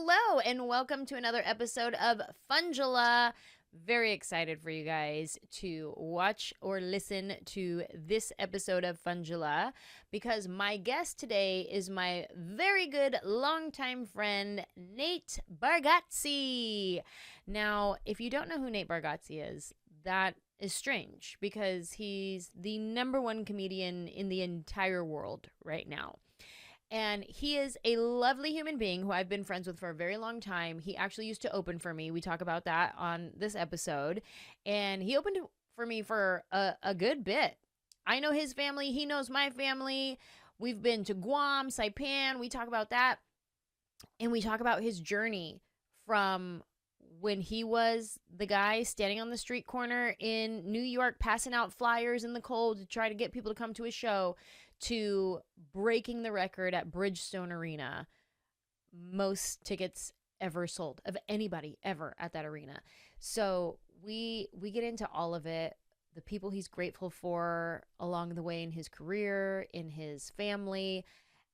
hello, and welcome to another episode of Funjelah. Very excited for you guys to watch or listen to this episode of Funjelah because my guest today is my very good longtime friend, Nate Bargatze. Now, if you don't know who Nate Bargatze is, that is strange because he's the #1 comedian in the entire world right now. And he is a lovely human being who I've been friends with for a very long time. He actually used to open for me. We talk about that on this episode. And he opened for me for a good bit. I know his family. He knows my family. We've been to Guam, Saipan. We talk about that. And we talk about his journey from when he was the guy standing on the street corner in New York passing out flyers in the cold to try to get people to come to his show, to breaking the record at Bridgestone Arena, most tickets ever sold of anybody ever at that arena. So we get into all of it, the people he's grateful for along the way in his career, in his family,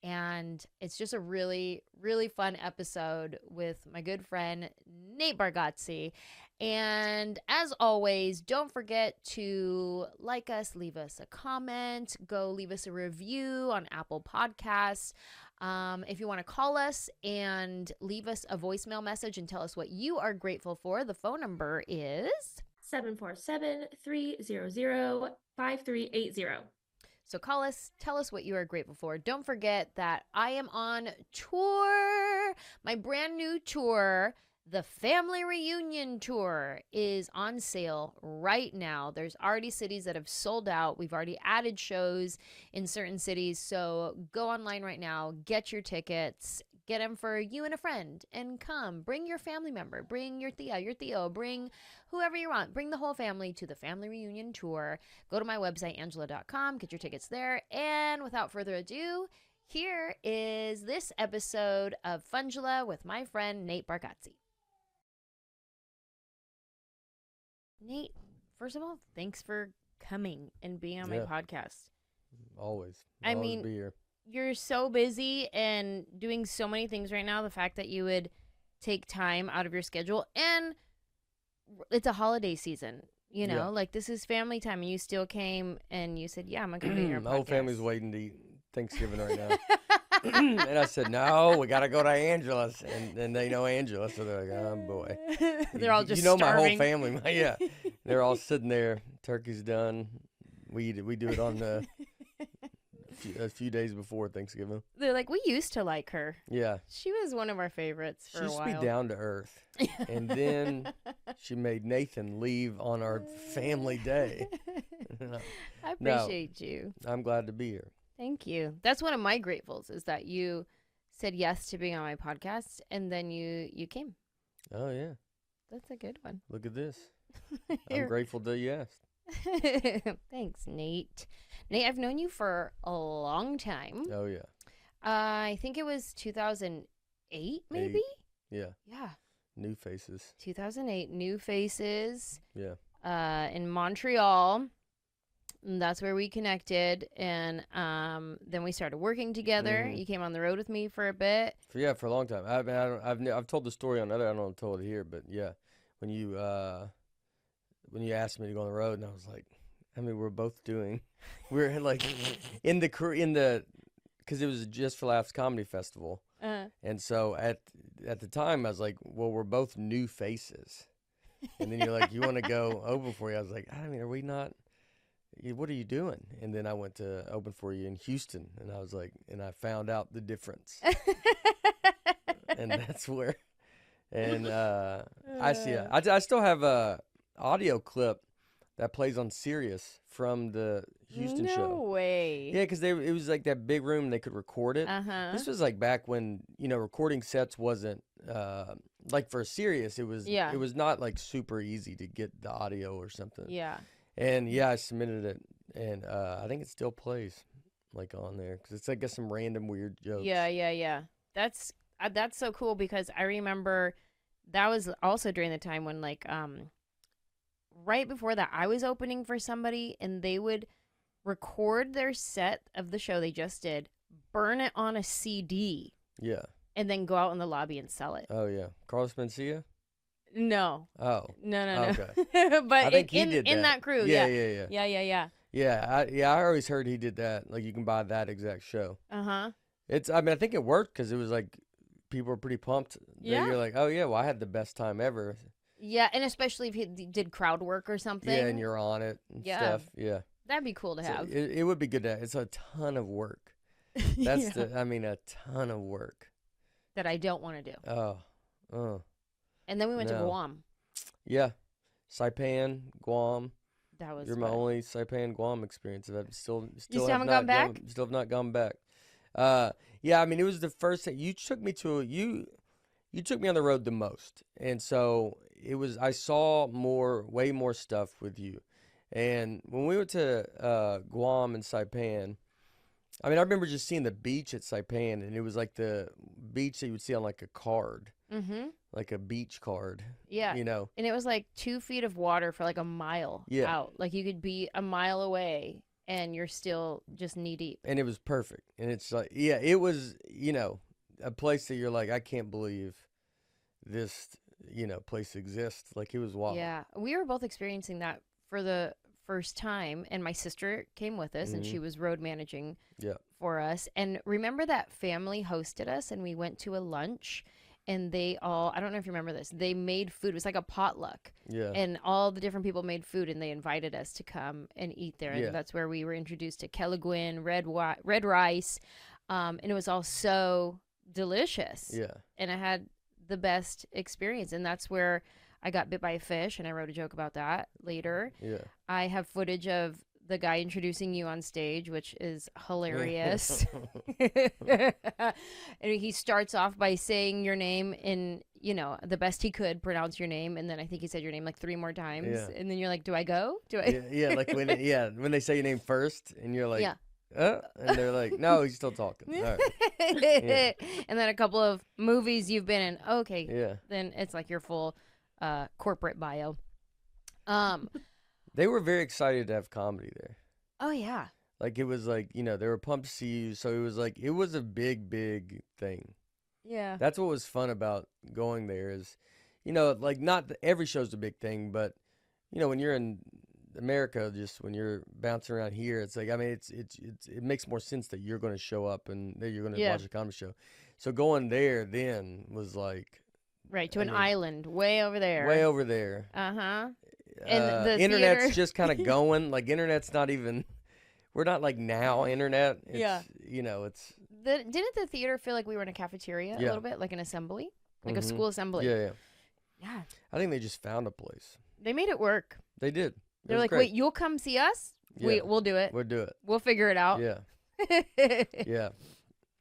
and it's just a really, really fun episode with my good friend Nate Bargatze. And as always, don't forget to like us, leave us a comment, go leave us a review on Apple Podcasts. If you want to call us and leave us a voicemail message and tell us what you are grateful for, the phone number is 747-300-5380. So call us, tell us what you are grateful for. Don't forget that I am on tour. My brand new tour, the Family Reunion Tour, is on sale right now. There's already cities that have sold out. We've already added shows in certain cities. So go online right now, get your tickets, get them for you and a friend, and come. Bring your family member, bring your tia, your tío, bring whoever you want. Bring the whole family to the Family Reunion Tour. Go to my website, Anjelah.com, get your tickets there. And without further ado, here is this episode of Funjelah with my friend Nate Bargatze. Nate, first of all, thanks for coming and being on my podcast. Always. I Always mean, be here. You're so busy and doing so many things right now. The fact that you would take time out of your schedule, and it's a holiday season, you know, like this is family time, and you still came and you said, yeah, I'm going to come to your podcast. My whole family's waiting to eat Thanksgiving right now. And I said, no, we got to go to Anjelah's. And they know Anjelah, so they're like, oh, boy. They're all just starving. My whole family. Yeah. They're all sitting there. Turkey's done. We eat it. We do it on a few days before Thanksgiving. They're like, we used to like her. Yeah. She was one of our favorites for a while. She used to be down to earth. And then she made Nathan leave on our family day. I appreciate you. I'm glad to be here. Thank you. That's one of my gratefuls, is that you said yes to being on my podcast, and then you came. Oh, yeah. That's a good one. Look at this. I'm grateful that you asked. Thanks, Nate. Nate, I've known you for a long time. Oh, yeah. I think it was 2008, maybe? Yeah. Yeah. New Faces. 2008, New Faces. Yeah. In Montreal. And that's where we connected, and then we started working together. You came on the road with me for a bit. For a long time. I've told the story on other. I don't know if I told it here, but yeah, when you asked me to go on the road, and I was like, I mean, we're like in the because it was Just for Laughs Comedy Festival, and so at the time I was like, well, we're both new faces, and then you're like, you want to go open for you? I was like, I mean, are we not? What are you doing? And then I went to open for you in Houston, and I was like, and I found out the difference. And that's where, and I see it. I still have a audio clip that plays on Sirius from the Houston show. No way. Yeah, because it was like that big room, and they could record it. This was like back when, recording sets wasn't, like for Sirius, it was not like super easy to get the audio or something. Yeah. And I submitted it, and I think it still plays like on there because it's like some random weird jokes. Yeah. That's so cool because I remember that was also during the time when like right before that I was opening for somebody, and they would record their set of the show they just did, burn it on a CD. Yeah. and then go out in the lobby and sell it. Oh yeah, Carlos Mencia. No. Oh. No. Okay. But I think he did in that crew. Yeah. Yeah. Yeah, I always heard he did that. Like you can buy that exact show. Uh-huh. I mean, I think it worked because it was like people were pretty pumped. Yeah. You're like, oh yeah, well I had the best time ever. Yeah, and especially if he did crowd work or something. Yeah, and you're on it and stuff. Yeah. That'd be cool to have. It would be good to have. It's a ton of work. That's a ton of work. That I don't want to do. Oh. And then we went to Guam. Yeah. Saipan, Guam. That was You're my only Saipan, Guam experience. I've still haven't gone back? Still have not gone back. Yeah, I mean, it was the first thing. You took me on the road the most. And so I saw way more stuff with you. And when we went to Guam and Saipan, I mean, I remember just seeing the beach at Saipan, and it was like the beach that you would see on like a card. Mm-hmm. Like a beach card. Yeah. You know? And it was like 2 feet of water for like a mile out. Like you could be a mile away and you're still just knee deep. And it was perfect. And it's like, yeah, it was, a place that you're like, I can't believe this, place exists. Like it was wild. Yeah. We were both experiencing that for the first time, and my sister came with us, and she was road managing for us. And remember that family hosted us, and we went to a lunch, and I don't know if you remember this, they made food. It was like a potluck. Yeah. And all the different people made food, and they invited us to come and eat there. And that's where we were introduced to Kelaguen, red rice, and it was all so delicious. Yeah. And I had the best experience, and that's where I got bit by a fish, and I wrote a joke about that later. Yeah. I have footage of the guy introducing you on stage, which is hilarious. And he starts off by saying your name in, the best he could pronounce your name, and then I think he said your name like 3 more times. Yeah. And then you're like, do I go? Yeah, like when they say your name first, and you're like, and they're like, no, he's still talking. All right. Yeah. And then a couple of movies you've been in. Okay. Yeah. Then it's like your full corporate bio. They were very excited to have comedy there. Oh yeah. Like it was like, they were pumped to see you, so it was like it was a big thing. Yeah. That's what was fun about going there is, like not every show's a big thing, but when you're in America, just when you're bouncing around here, it's like, I mean, it makes more sense that you're going to show up and that you're going to watch a comedy show. So going there then was like, right, to an island way over there. Way over there. Uh-huh. And the internet's theater. just kind of going. Like, internet's not even... We're not like now internet. It's, it's... Didn't the theater feel like we were in a cafeteria a little bit? Like an assembly? Like a school assembly? Yeah. I think they just found a place. They made it work. They did. They're like, wait, you'll come see us? Yeah. We'll do it. We'll do it. We'll figure it out. Yeah. Yeah.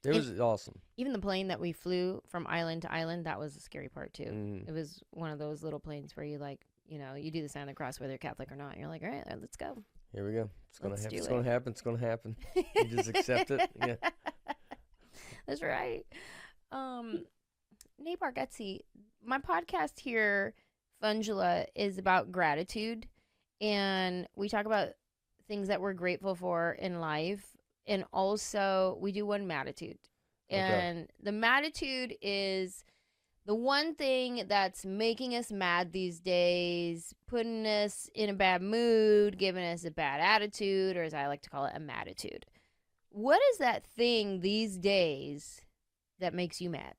It was awesome. Even the plane that we flew from island to island, that was the scary part too. It was one of those little planes where you like, you do the sign of the cross whether you're Catholic or not. You're like, all right, let's go. Here we go. It's gonna happen. It's gonna happen. It's gonna happen. You just accept it. Yeah. That's right. Nate Bargatze, my podcast here, Funjelah, is about gratitude, and we talk about things that we're grateful for in life. And also, we do one MADtitude. And the MADtitude is the one thing that's making us mad these days, putting us in a bad mood, giving us a bad attitude, or as I like to call it, a MADtitude. What is that thing these days that makes you mad?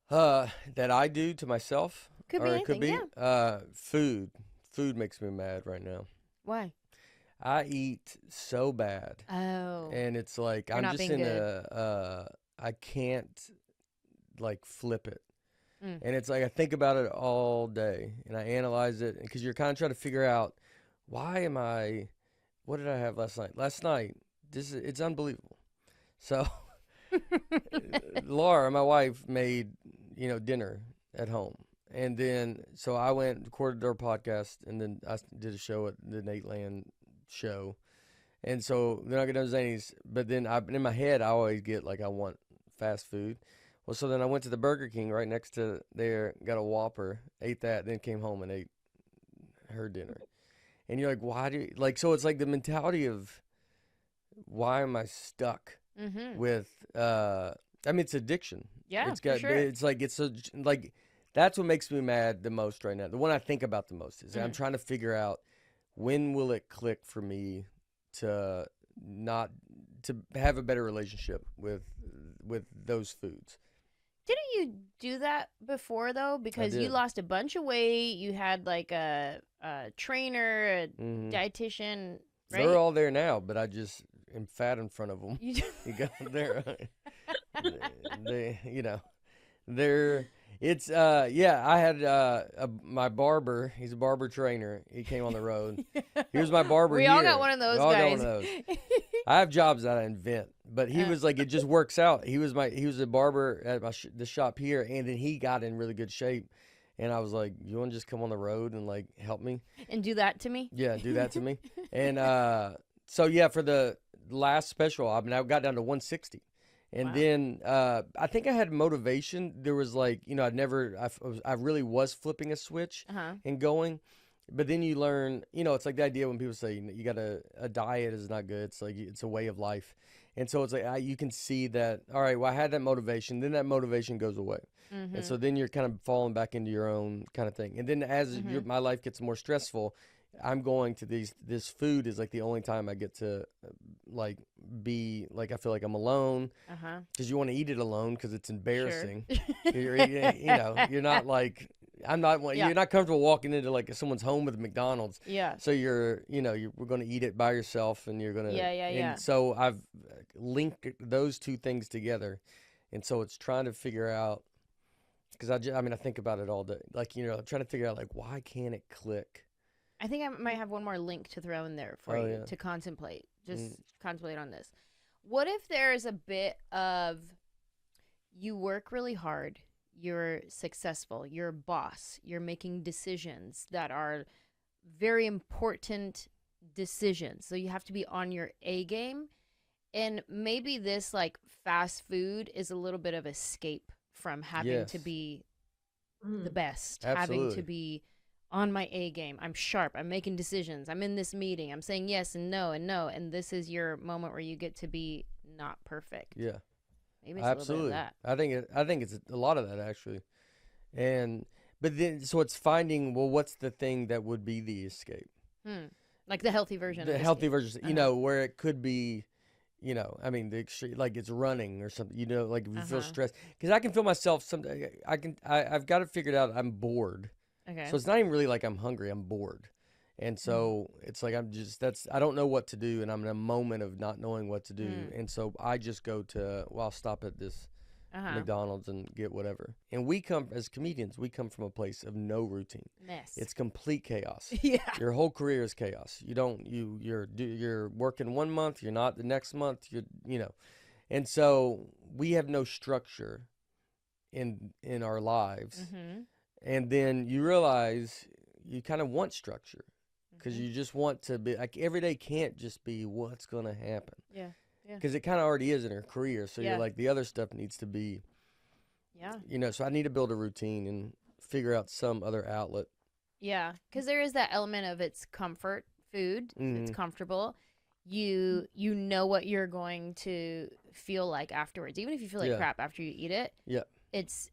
That I do to myself? Could be anything, it could be food. Food makes me mad right now. Why? I eat so bad. Oh. And it's like You're I'm not just being in good. I can't like flip it. And it's like I think about it all day and I analyze it because you're kind of trying to figure out what did I have last night? Last night, it's unbelievable. So Laura, my wife, made, dinner at home. And then, so I went and recorded our podcast, and then I did a show at the Nate Land show. And so then I get done with Zany's, but then in my head, I always get like, I want fast food. Well, so then I went to the Burger King right next to there, got a Whopper, ate that, then came home and ate her dinner. And you're like, so it's like the mentality of why am I stuck with I mean, it's addiction. Yeah, it's got. for sure. It's like like that's what makes me mad the most right now. The one I think about the most is I'm trying to figure out when will it click for me to not to have a better relationship with those foods. Didn't you do that before though? Because you lost a bunch of weight. You had like a trainer, a dietitian. Right? They're all there now, but I just am fat in front of them. You got there. They're. It's yeah. I had my barber. He's a barber trainer. He came on the road. He was my barber. We all got one of those guys. Got one of those. I have jobs that I invent, but he was like, it just works out. He was a barber at the shop here, and then he got in really good shape. And I was like, you want to just come on the road and like help me and do that to me? Yeah, do that to me. And so yeah, for the last special, I mean, I got down to 160. And then I think I had motivation. There was like, I really was flipping a switch and going. But then you learn, it's like the idea when people say you got a diet is not good. It's like it's a way of life. And so it's like you can see that, all right, well, I had that motivation. Then that motivation goes away. And so then you're kind of falling back into your own kind of thing. And then as my life gets more stressful, I'm going to this food is like the only time I get to like be like I feel like I'm alone because you want to eat it alone because it's embarrassing. Sure. You're not like you're not comfortable walking into like someone's home with McDonald's. Yeah. So we're going to eat it by yourself and you're going to And so I've linked those two things together, and so it's trying to figure out because I think about it all day. Like I'm trying to figure out like why can't it click. I think I might have one more link to throw in there for you to contemplate. Just contemplate on this. What if there's a bit of you work really hard, you're successful, you're a boss, you're making decisions that are very important decisions. So you have to be on your A game. And maybe this like fast food is a little bit of escape from having to be the best, having to be on my A game. I'm sharp. I'm making decisions. I'm in this meeting. I'm saying yes and no and no. And this is your moment where you get to be not perfect. Yeah. Maybe it's absolutely. A little bit of that. I think it's a lot of that actually. But then so it's finding what's the thing that would be the escape? Like the healthy version. The healthy version, where it could be, the extreme, like it's running or something, like if you feel stressed, because I can feel myself I've got it figured out. I'm bored. Okay. So it's not even really like I'm hungry. I'm bored. And so it's like I don't know what to do, and I'm in a moment of not knowing what to do. And so I just go to, I'll stop at this McDonald's and get whatever. And as comedians, we come from a place of no routine. Mess. It's complete chaos. Yeah. Your whole career is chaos. You're working 1 month, you're not the next month, And so we have no structure in our lives. And then you realize you kind of want structure because you just want to be like every day can't just be what's going to happen. Yeah. Yeah. Because it kind of already is in her career. So you're like the other stuff needs to be. Yeah. So I need to build a routine and figure out some other outlet. Yeah. Because there is that element of it's comfort food. It's comfortable. You know what you're going to feel like afterwards. Even if you feel like crap after you eat it. Yeah. It's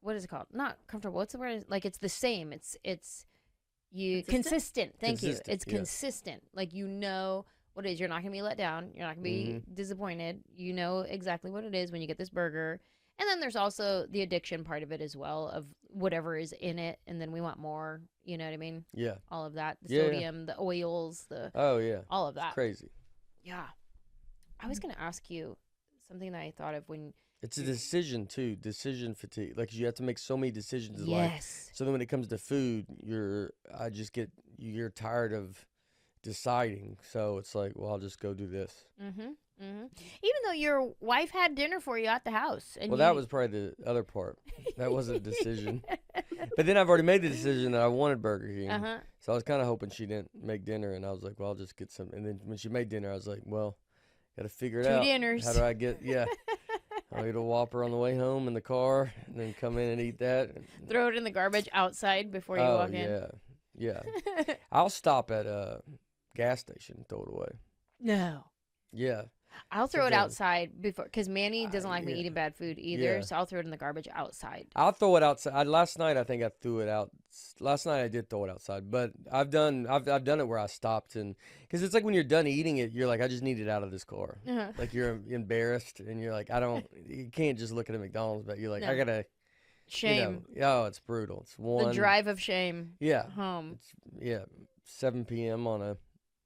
what is it called? Not comfortable. What's the word? Like it's the same. It's consistent. Thank you. It's consistent. Like what it is. You're not gonna be let down. You're not gonna be disappointed. You know exactly what it is when you get this burger. And then there's also the addiction part of it as well, of whatever is in it, and then we want more. You know what I mean? Yeah. All of that. The sodium, the oils, all of that. It's crazy. Yeah. I was gonna ask you something that I thought of when. It's a decision too, decision fatigue. Like you have to make so many decisions in life. So then when it comes to food, you're tired of deciding. So it's like, well, I'll just go do this. Even though your wife had dinner for you at the house. And that was probably the other part. That wasn't a decision. But then I've already made the decision that I wanted Burger King. So I was kind of hoping she didn't make dinner, and I was like, well, I'll just get some. And then when she made dinner, I was like, well, got to figure it out. 2 dinners. How do I get, I'll eat a Whopper on the way home in the car, and then come in and eat that. Throw it in the garbage outside before you walk in. Yeah. I'll stop at a gas station and throw it away. No. Yeah. I'll throw it Sometimes. outside before, because Manny doesn't like me Yeah. eating bad food either. Yeah. So I'll throw it in the garbage outside. I'll throw it outside. Last night I think I threw it out. Last night I did throw it outside, but I've done it where I stopped, and because it's like when you're done eating it, you're like, I just need it out of this car. Uh-huh. Like you're embarrassed, and you're like, I don't. You can't just look at a McDonald's, but you're like, I No. gotta. Shame. Oh, it's brutal. It's one. The drive of shame Yeah. home. It's 7 p.m. on a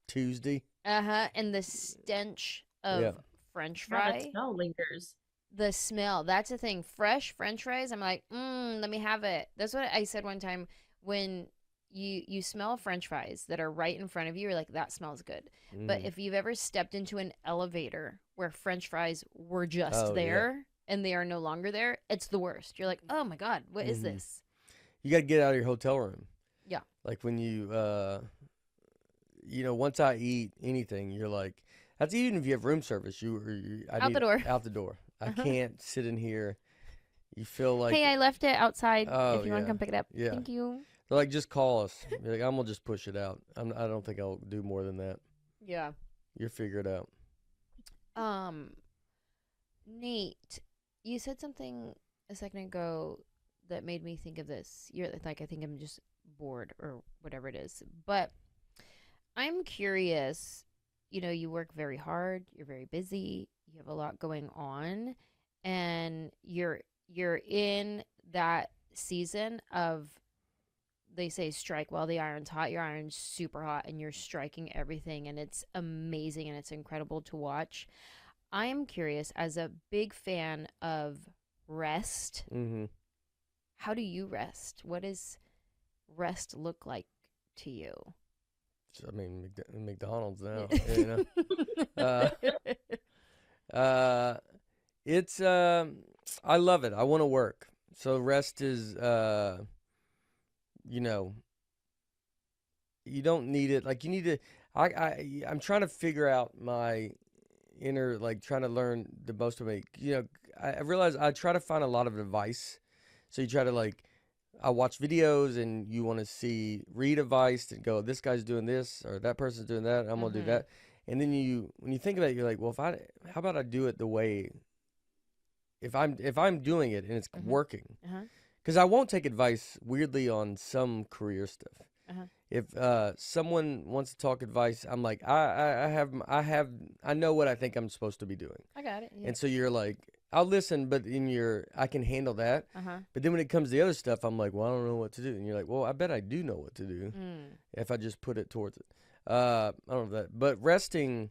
Tuesday. And the stench of Yeah. French Yeah, that fry. smell lingers. The smell, that's the thing. Fresh French fries, I'm like, let me have it. That's what I said one time when you smell French fries that are right in front of you, you're like, that smells good. But if you've ever stepped into an elevator where French fries were just Oh, yeah. there and they are no longer there, it's the worst. You're like, oh my God, what is this? You got to get out of your hotel room. Yeah. Like when you, once I eat anything, you're like, that's even if you have room service. Out the door. Out the door. I can't sit in here. You feel like, Hey, I left it outside Oh, if you want to yeah. come pick it up. Yeah. Thank you. they're like, just call us. You're like, I'm gonna just push it out. I don't think I'll do more than that. Yeah. You'll figure it out. Nate, you said something a second ago that made me think of this. You're like, I think I'm just bored or whatever it is. But I'm curious, you work very hard, you're very busy, you have a lot going on, and you're in that season of, they say, strike while the iron's hot. Your iron's super hot and you're striking everything, and it's amazing and it's incredible to watch. I am curious, as a big fan of rest, Mm-hmm. how do you rest? What does rest look like to you? I mean, McDonald's now. It's I love it. I want to work. So rest is you don't need it. Like you need to. I'm trying to figure out my inner, like trying to learn the most of me. I realize I try to find a lot of advice. So you try to I watch videos and you want to read advice and go, this guy's doing this or that person's doing that. I'm gonna do that. And then when you think about it, you're like, well, how about I do it the way, if I'm doing it and it's working, because I won't take advice weirdly on some career stuff. If someone wants to talk advice, I'm like, I know what I think I'm supposed to be doing. I got it. Yeah. And so you're like, I'll listen, but I can handle that. But then when it comes to the other stuff, I'm like, well, I don't know what to do. And you're like, well, I bet I do know what to do if I just put it towards it. I don't know that, but resting,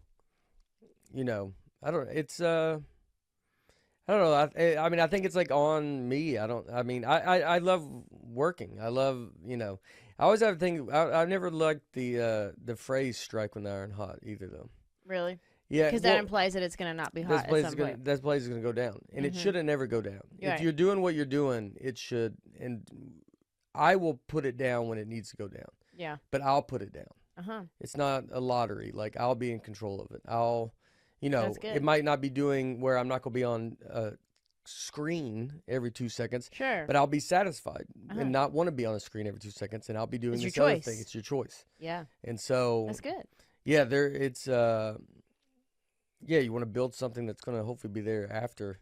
I don't. It's I don't know. I mean, I think it's like on me. I love working. I love, I always have a thing. I've never liked the phrase "strike when the iron hot" either, though. Really? Yeah, Because that implies that it's going to not be hot at some point. That place is gonna go down, and it shouldn't never go down. Right. If you're doing what you're doing, it should. And I will put it down when it needs to go down. Yeah. But I'll put it down. It's not a lottery. Like I'll be in control of it. That's good. It might not be doing where I'm not gonna be on a screen every 2 seconds. Sure. But I'll be satisfied and not want to be on a screen every 2 seconds, and I'll be doing It's this your other choice. thing. It's your choice. Yeah. And so That's good. yeah, you want to build something that's going to hopefully be there after.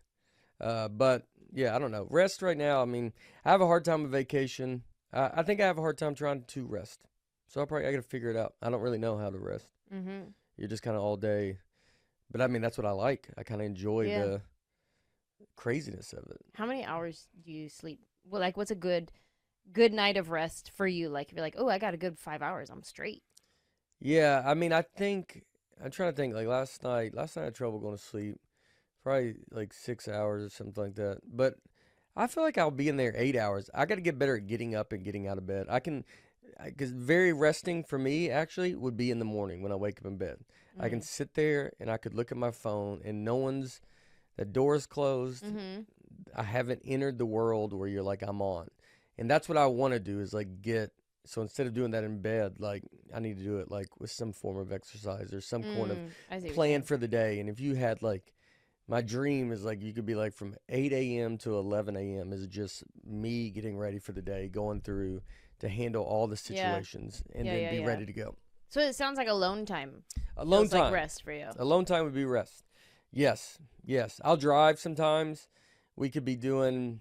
But yeah, I don't know. Rest right now. I mean, I have a hard time with vacation. I think I have a hard time trying to rest. So I got to figure it out. I don't really know how to rest. You're just kind of all day. But I mean, that's what I like. I kind of enjoy the craziness of it. How many hours do you sleep? Well, what's a good night of rest for you? Like, if you're like, oh, I got a good 5 hours, I'm straight. Yeah, I mean, I'm trying to think. Like last night I had trouble going to sleep. Probably like 6 hours or something like that. But I feel like I'll be in there 8 hours. I got to get better at getting up and getting out of bed. Because very resting for me actually would be in the morning when I wake up in bed. I can sit there and I could look at my phone and the door's closed. I haven't entered the world where you're like, I'm on. And that's what I want to do is so instead of doing that in bed, like I need to do it like with some form of exercise or some kind of plan for the day. And if you had my dream is you could be from 8 a.m. to 11 a.m. is just me getting ready for the day, going through to handle all the situations and then be ready to go. So it sounds like alone time. Alone feels time. like rest for you. Alone time would be rest. Yes, yes. I'll drive sometimes. We could be doing,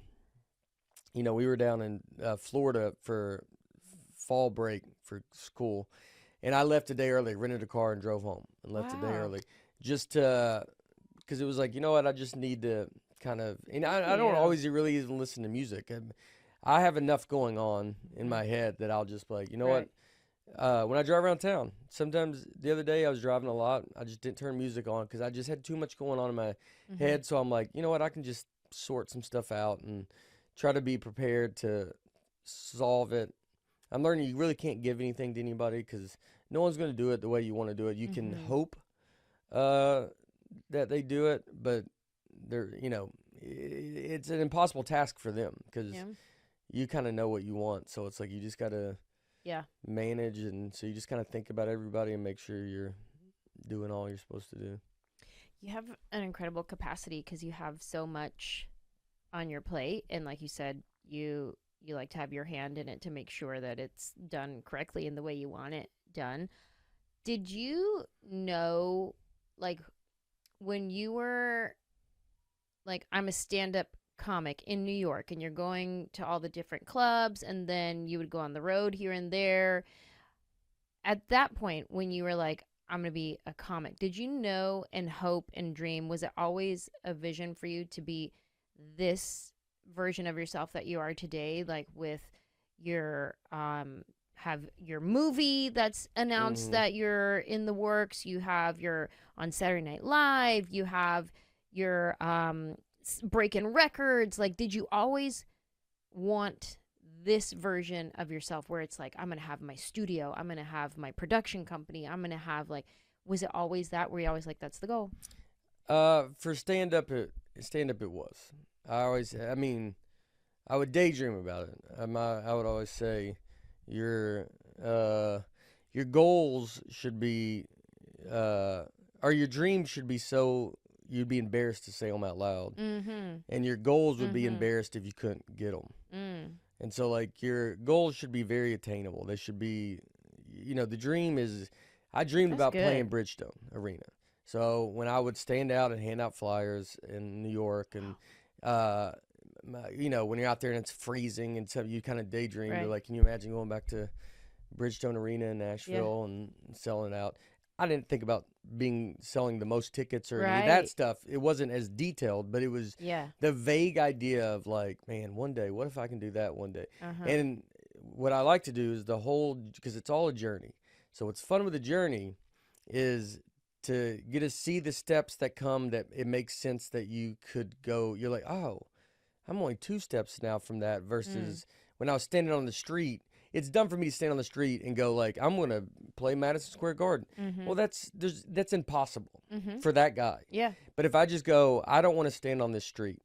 we were down in Florida for fall break for school, and I left a day early, rented a car, and drove home and left a day Wow. early, just to, because it was like, you know what, I just need to kind of, and I don't Yeah. always really even listen to music. I have enough going on in my head that I'll just be like, you know what, when I drive around town, sometimes the other day I was driving a lot, I just didn't turn music on because I just had too much going on in my head. So I'm like, you know what, I can just sort some stuff out and try to be prepared to solve it. I'm learning you really can't give anything to anybody because no one's going to do it the way you want to do it. You can hope that they do it, but it's an impossible task for them because you kind of know what you want. So it's like you just got to manage, and so you just kind of think about everybody and make sure you're doing all you're supposed to do. You have an incredible capacity because you have so much on your plate, and like you said, you like to have your hand in it to make sure that it's done correctly in the way you want it done. Did you know, like, when you were like, I'm a stand-up comic in New York, and you're going to all the different clubs, and then you would go on the road here and there. At that point, when you were like, I'm going to be a comic, did you know and hope and dream, was it always a vision for you to be this version of yourself that you are today, like with your have your movie that's announced that you're in the works, you have your on Saturday Night Live, you have your breaking records, like did you always want this version of yourself where it's like, I'm gonna have my studio, I'm gonna have my production company, I'm gonna have, like, was it always that, were you always like, that's the goal? For stand-up it was. I would daydream about it. I would always say your goals should be or your dreams should be so you'd be embarrassed to say them out loud, and your goals would be embarrassed if you couldn't get them. And so, like, your goals should be very attainable. They should be, the dream is, I dreamed about playing Bridgestone Arena. So when I would stand out and hand out flyers in New York, and when you're out there and it's freezing and stuff, you kind of daydream. You're like, can you imagine going back to Bridgestone Arena in Nashville and selling out? I didn't think about selling the most tickets or any of that stuff. It wasn't as detailed, but it was the vague idea of like, man, one day, what if I can do that one day? And what I like to do is because it's all a journey. So what's fun with the journey is to get to see the steps that come, that it makes sense that you could go. You're like, oh, I'm only 2 steps now from that, versus when I was standing on the street. It's dumb for me to stand on the street and go like, I'm going to play Madison Square Garden. Well, that's impossible for that guy. Yeah. But if I just go, I don't want to stand on this street.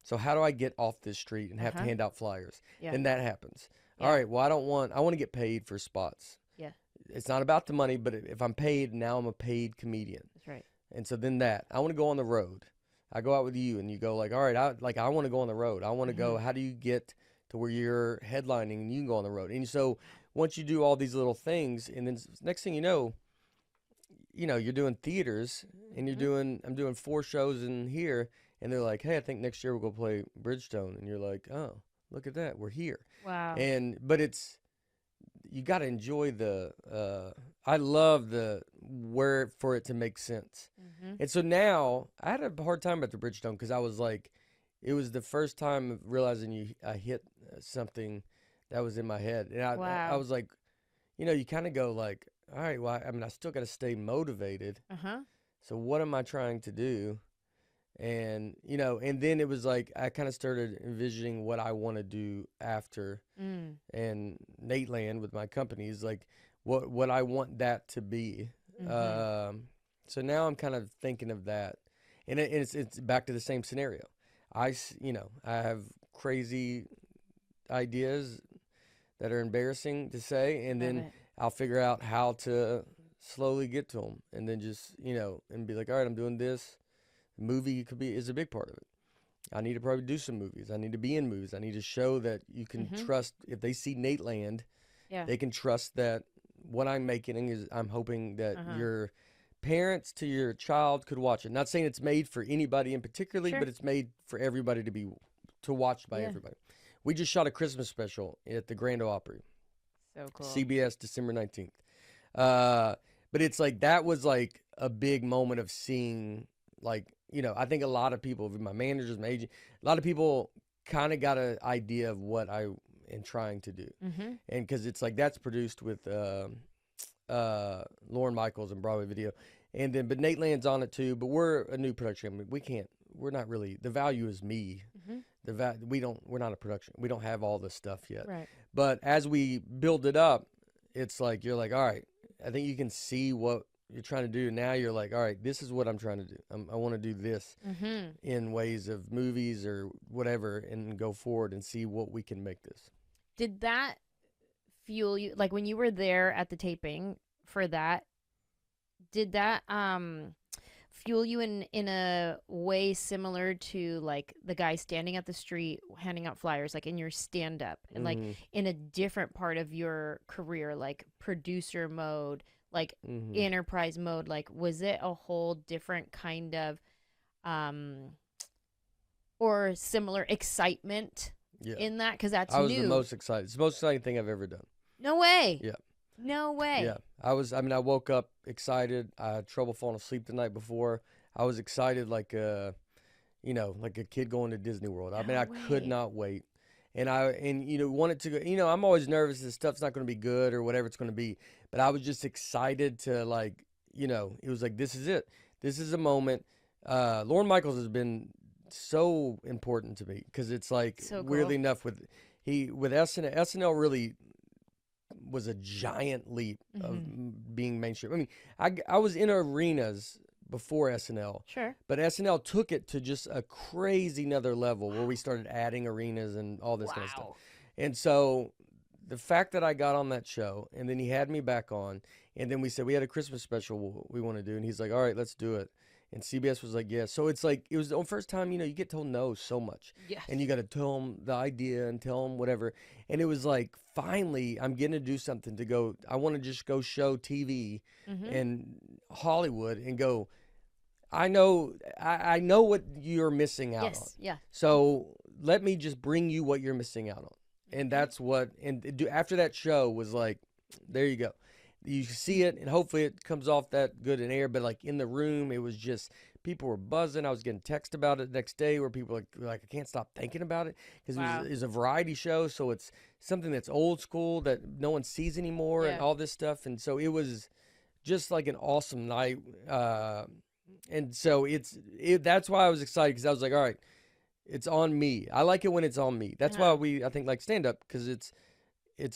So how do I get off this street and have to hand out flyers? Then that happens. All right, well, I want to get paid for spots. Yeah. It's not about the money, but if I'm paid, now I'm a paid comedian. That's right. And so then I want to go on the road. I go out with you and you go like, all right, I want to go on the road. I want to go, how do you get to where you're headlining and you can go on the road? And so once you do all these little things, and then next thing you know, you're doing theaters, and I'm doing 4 shows in here, and they're like, hey, I think next year we'll go play Bridgestone. And you're like, oh, look at that, we're here. Wow. But you got to enjoy I love for it to make sense. And so now I had a hard time at the Bridgestone because I was like, it was the first time of realizing I hit something that was in my head. And I was like, you kind of go like, all right, well, I still got to stay motivated. So what am I trying to do? And, and then it was like, I kind of started envisioning what I want to do after. And Nateland with my company is like, what I want that to be. So now I'm kind of thinking of that. And it's back to the same scenario. I have crazy ideas that are embarrassing to say, and then I'll figure out how to slowly get to them, and then just, and be like, all right, I'm doing this. The movie is a big part of it. I need to probably do some movies. I need to be in movies. I need to show that you can trust, if they see Nateland, they can trust that what I'm making I'm hoping that you're parents to your child could watch it. Not saying it's made for anybody in particularly, Sure. but it's made for everybody to watch by everybody. We just shot a Christmas special at the Grand Ole Opry. So cool. CBS, December 19th. But it's like, that was like a big moment of seeing, like, you know, I think a lot of people, my managers, my agent, a lot of people kind of got an idea of what I am trying to do. Mm-hmm. And because it's like, that's produced with Lauren Michaels and Broadway Video. And then, but Nate Land's on it too, but we're a new production company. We're not really, the value is me. Mm-hmm. We're not a production. We don't have all this stuff yet. Right. But as we build it up, it's like, you're like, all right, I think you can see what you're trying to do. Now you're like, all right, this is what I'm trying to do. I want to do this in ways of movies or whatever, and go forward and see what we can make this. Did that fuel you, like when you were there at the taping for that, did that fuel you in a way similar to like the guy standing at the street handing out flyers, like in your stand-up, and like in a different part of your career, like producer mode, like enterprise mode? Like, was it a whole different kind of or similar excitement in that? Because that's I was new. the most excited. It's the most exciting thing I've ever done. No way. Yeah. No way. Yeah. I woke up excited. I had trouble falling asleep the night before. I was excited like a kid going to Disney World. I mean, I could not wait. And wanted to go, I'm always nervous that stuff's not going to be good or whatever it's going to be. But I was just excited to, like, it was like, this is it. This is a moment. Lauren Michaels has been so important to me, because it's like, so cool. Weirdly enough, with SNL really was a giant leap of being mainstream. I mean, I was in arenas before SNL. Sure. But SNL took it to just a crazy another level where we started adding arenas and all this kind of stuff. And so the fact that I got on that show, and then he had me back on, and then we said we had a Christmas special we want to do, and he's like, all right, let's do it. And CBS was like, yeah. So it's like, it was the first time, you get told no so much. Yes. And you got to tell them the idea and tell them whatever. And it was like, finally, I'm getting to do something to go. I want to just go show TV and Hollywood and go, I know what you're missing out on. Yeah. So let me just bring you what you're missing out on. And that's what, after that show was like, there you go. You see it, and hopefully it comes off that good in air. But like in the room, it was just, people were buzzing. I was getting text about it the next day where people were like, I can't stop thinking about it, because it was a variety show. So it's something that's old school that no one sees anymore and all this stuff. And so it was just like an awesome night. And so that's why I was excited, because I was like, all right, it's on me. I like it when it's on me. That's why I think like stand up, because it's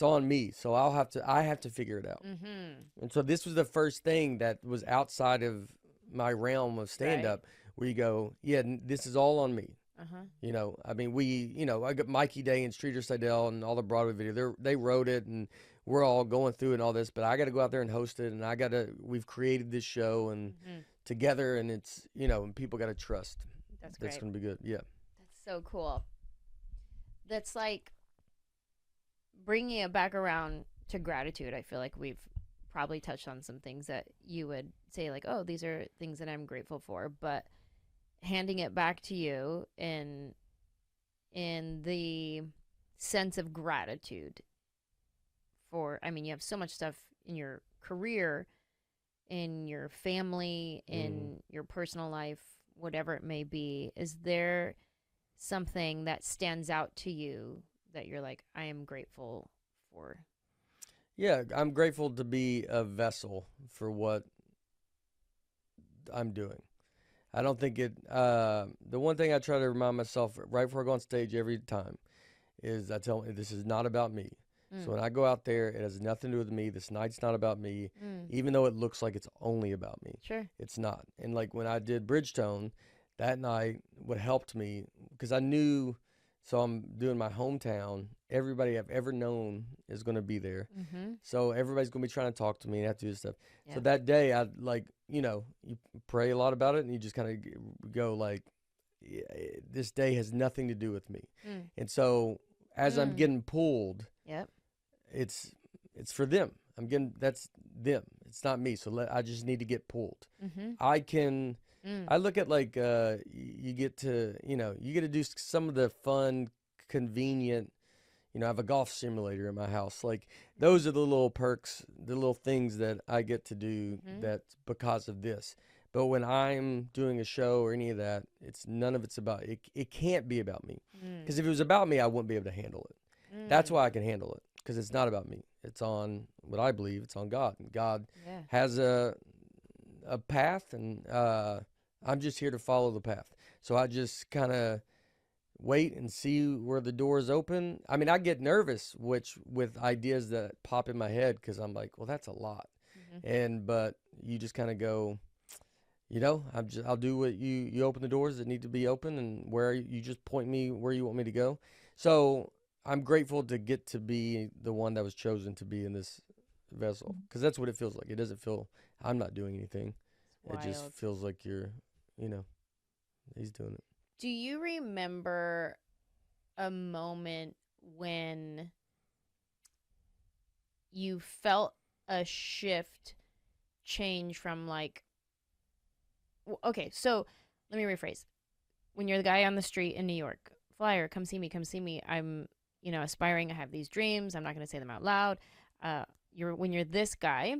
on me. So I have to figure it out. And so this was the first thing that was outside of my realm of stand up, where you go, yeah, this is all on me. I mean, I got Mikey Day and Streeter Seidel and all the Broadway video. They wrote it, and we're all going through and all this, but I got to go out there and host it, and we've created this show and together, and it's, and people got to trust. That's great. That's going to be good. Yeah. That's so cool. That's like bringing it back around to gratitude. I feel like we've probably touched on some things that you would say like, oh, these are things that I'm grateful for, but handing it back to you in the sense of gratitude for, I mean, you have so much stuff in your career, in your family, in your personal life, whatever it may be. Is there something that stands out to you that you're like, I am grateful for? Yeah, I'm grateful to be a vessel for what I'm doing. I don't think the one thing I try to remind myself right before I go on stage every time is I tell them, this is not about me. So when I go out there, it has nothing to do with me. This night's not about me, even though it looks like it's only about me. Sure. It's not. And like when I did Bridgestone that night, what helped me, because I knew, so I'm doing my hometown, everybody I've ever known is going to be there. So everybody's going to be trying to talk to me and have to do this stuff. So that day, I like, you pray a lot about it, and you just kind of go like, this day has nothing to do with me. And so as I'm getting pulled, it's for them. That's them. It's not me. So I just need to get pulled. Mm-hmm. I can. I look at like you get to do some of the fun, convenient. I have a golf simulator in my house. Like those are the little perks, the little things that I get to do that's because of this. But when I'm doing a show or any of that, none of it's about it. It can't be about me, because if it was about me, I wouldn't be able to handle it. That's why I can handle it, because it's not about me. It's on what I believe. It's on God. And God has a path, and I'm just here to follow the path. So I just kind of wait and see where the doors open. I mean, I get nervous with ideas that pop in my head, because I'm like, well, that's a lot. But you just kind of go, I'll do what you open the doors that need to be open, and where you just point me where you want me to go. So I'm grateful to get to be the one that was chosen to be in this vessel, because that's what it feels like. It doesn't feel I'm not doing anything. It just feels like he's doing it. Do you remember a moment when you felt a shift change from okay, so let me rephrase. When you're the guy on the street in New York, flyer, come see me. I'm, aspiring. I have these dreams. I'm not going to say them out loud. When you're this guy,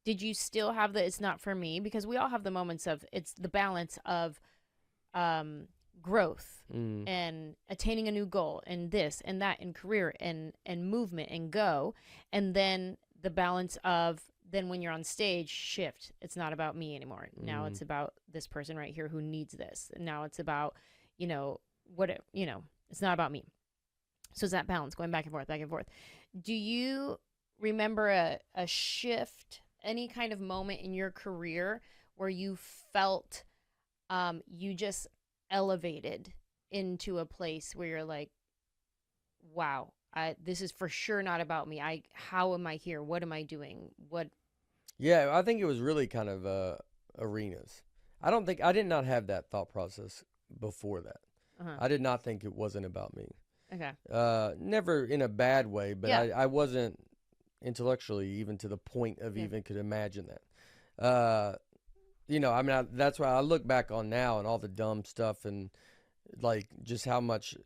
did you still have it's not for me? Because we all have the moments of, it's the balance of growth and attaining a new goal and this and that and career and movement and go. And then the balance of, then when you're on stage, shift. It's not about me anymore. Now it's about this person right here who needs this. And now it's about, it's not about me. So it's that balance, going back and forth, back and forth. Do you remember a shift, any kind of moment in your career where you felt you just elevated into a place where you're like, wow, this is for sure not about me. How am I here? What am I doing? Yeah, I think it was really kind of arenas. I did not have that thought process before that. I did not think it wasn't about me. Okay. Never in a bad way, but I wasn't intellectually even to the point of even could imagine that. That's why I look back on now and all the dumb stuff, and like just how much,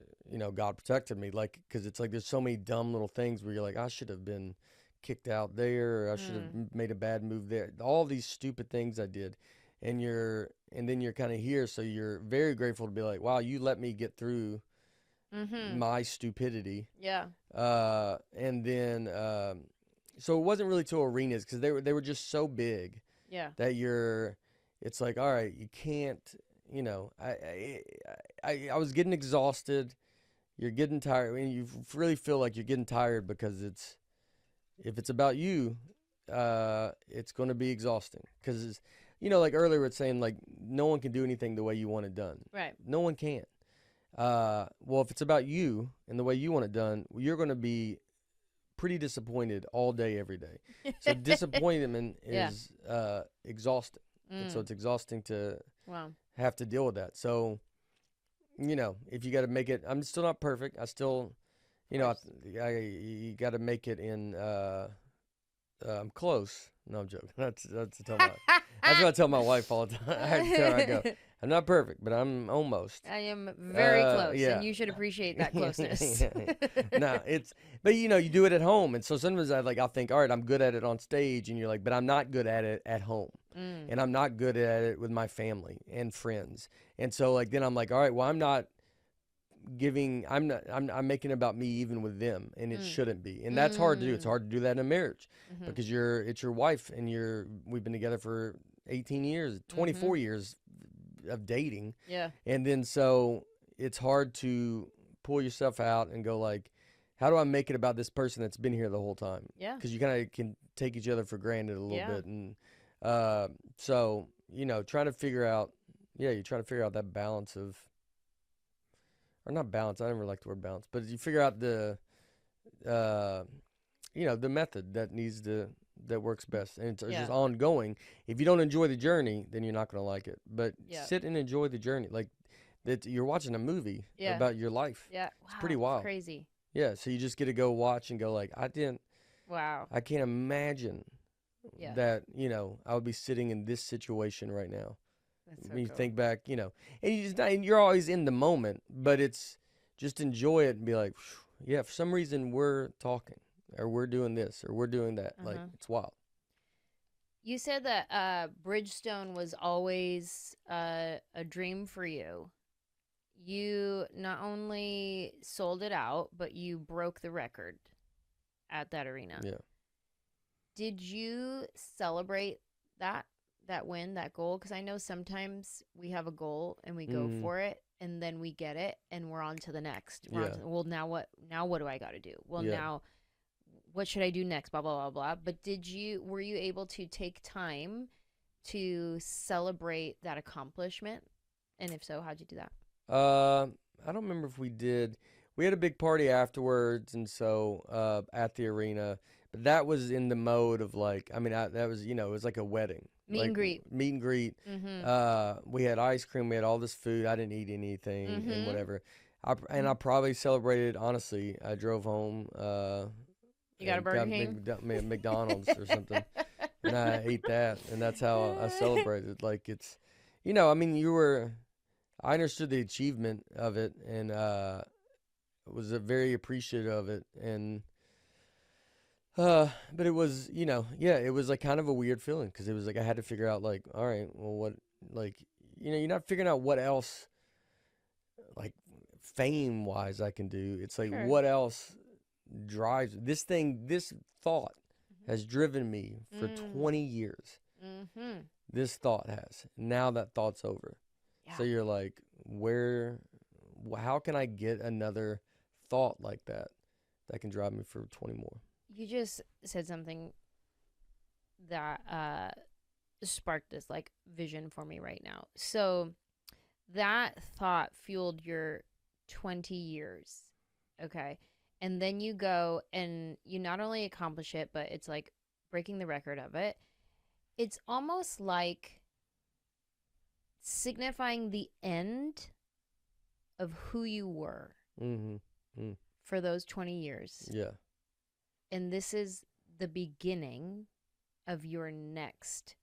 God protected me. Like, because it's like there's so many dumb little things where you're like, I should have been kicked out there, or I should have made a bad move there. All these stupid things I did. And then you're kind of here, so you're very grateful to be like, wow, you let me get through my stupidity. Yeah. And then so it wasn't really to arenas, because they were just so big. Yeah. That it's like, all right, you can't, I was getting exhausted. You're getting tired. I mean, you really feel like you're getting tired, because if it's about you, it's going to be exhausting, because like earlier it's saying, like, no one can do anything the way you want it done. Right. No one can. Well, if it's about you and the way you want it done, you're going to be pretty disappointed all day, every day. So disappointment is exhausting. And so it's exhausting to have to deal with that. So, if you got to make it, I'm still not perfect. I still, you got to make it in, I'm close. No, I'm joking. That's what I tell my wife all the time. I go, I'm not perfect, but I'm almost. I am very close, and you should appreciate that closeness. No, but you do it at home, and so sometimes I'll think, all right, I'm good at it on stage, and you're like, but I'm not good at it at home, and I'm not good at it with my family and friends, and so then I'm like, all right, well, I'm making it about me even with them, and it shouldn't be, and that's hard to do. It's hard to do that in a marriage, because it's your wife, and we've been together for 18 years, 24 years of dating. Yeah. And then so it's hard to pull yourself out and go like, how do I make it about this person that's been here the whole time? Yeah. Because you kind of can take each other for granted a little bit, and so trying to figure out that balance of, or not balance, I never like the word balance, but you figure out the the method that works best, and it's just ongoing. If you don't enjoy the journey, then you're not going to like it. But sit and enjoy the journey, like that. You're watching a movie about your life. Yeah, it's pretty wild. It's crazy. Yeah, so you just get to go watch and go like, I can't imagine Yeah. that, you know, I would be sitting in this situation right now. That's so When you cool. think back, you know, and you just not, and you're always in the moment, but it's just enjoy it and be like, "Phew, yeah, for some reason we're talking or we're doing this or we're doing that. Like, it's wild. You said that Bridgestone was always a dream for you. You not only sold it out, but you broke the record at that arena. Yeah. Did you celebrate that win, that goal? Because I know sometimes we have a goal and we go Mhm. for it, and then we get it, and we're on to the next. We're on Yeah. to, well, now what? Now what do I got to do? Well, Yeah. now what should I do next? Blah blah blah blah. But were you able to take time to celebrate that accomplishment? And if so, how'd you do that? I don't remember if we did. We had a big party afterwards, and so at the arena, but that was in the mode of like, I mean, that was, you know, it was like a wedding, Meet like and greet. meet and greet. We had ice cream, we had all this food. I didn't eat anything and whatever. I probably celebrated. Honestly, I drove home. You got a And Burger got King? McDonald's or something, and I ate that, and that's how I celebrated. Like it's, you know, I mean, I understood the achievement of it, and was very appreciative of it, and but it was, you know, yeah, it was like kind of a weird feeling because it was like I had to figure out like, all right, well, what, like, you know, you're not figuring out what else, like, fame wise I can do. It's like Sure. what else drives this thing. This thought has driven me for 20 years. Mm-hmm. This thought has. Now that thought's over. Yeah. So you're like, how can I get another thought like that can drive me for 20 more? You just said something that sparked this like vision for me right now. So that thought fueled your 20 years. Okay. And then you go and you not only accomplish it, but it's like breaking the record of it. It's almost like signifying the end of who you were for those 20 years. Yeah. And this is the beginning of your next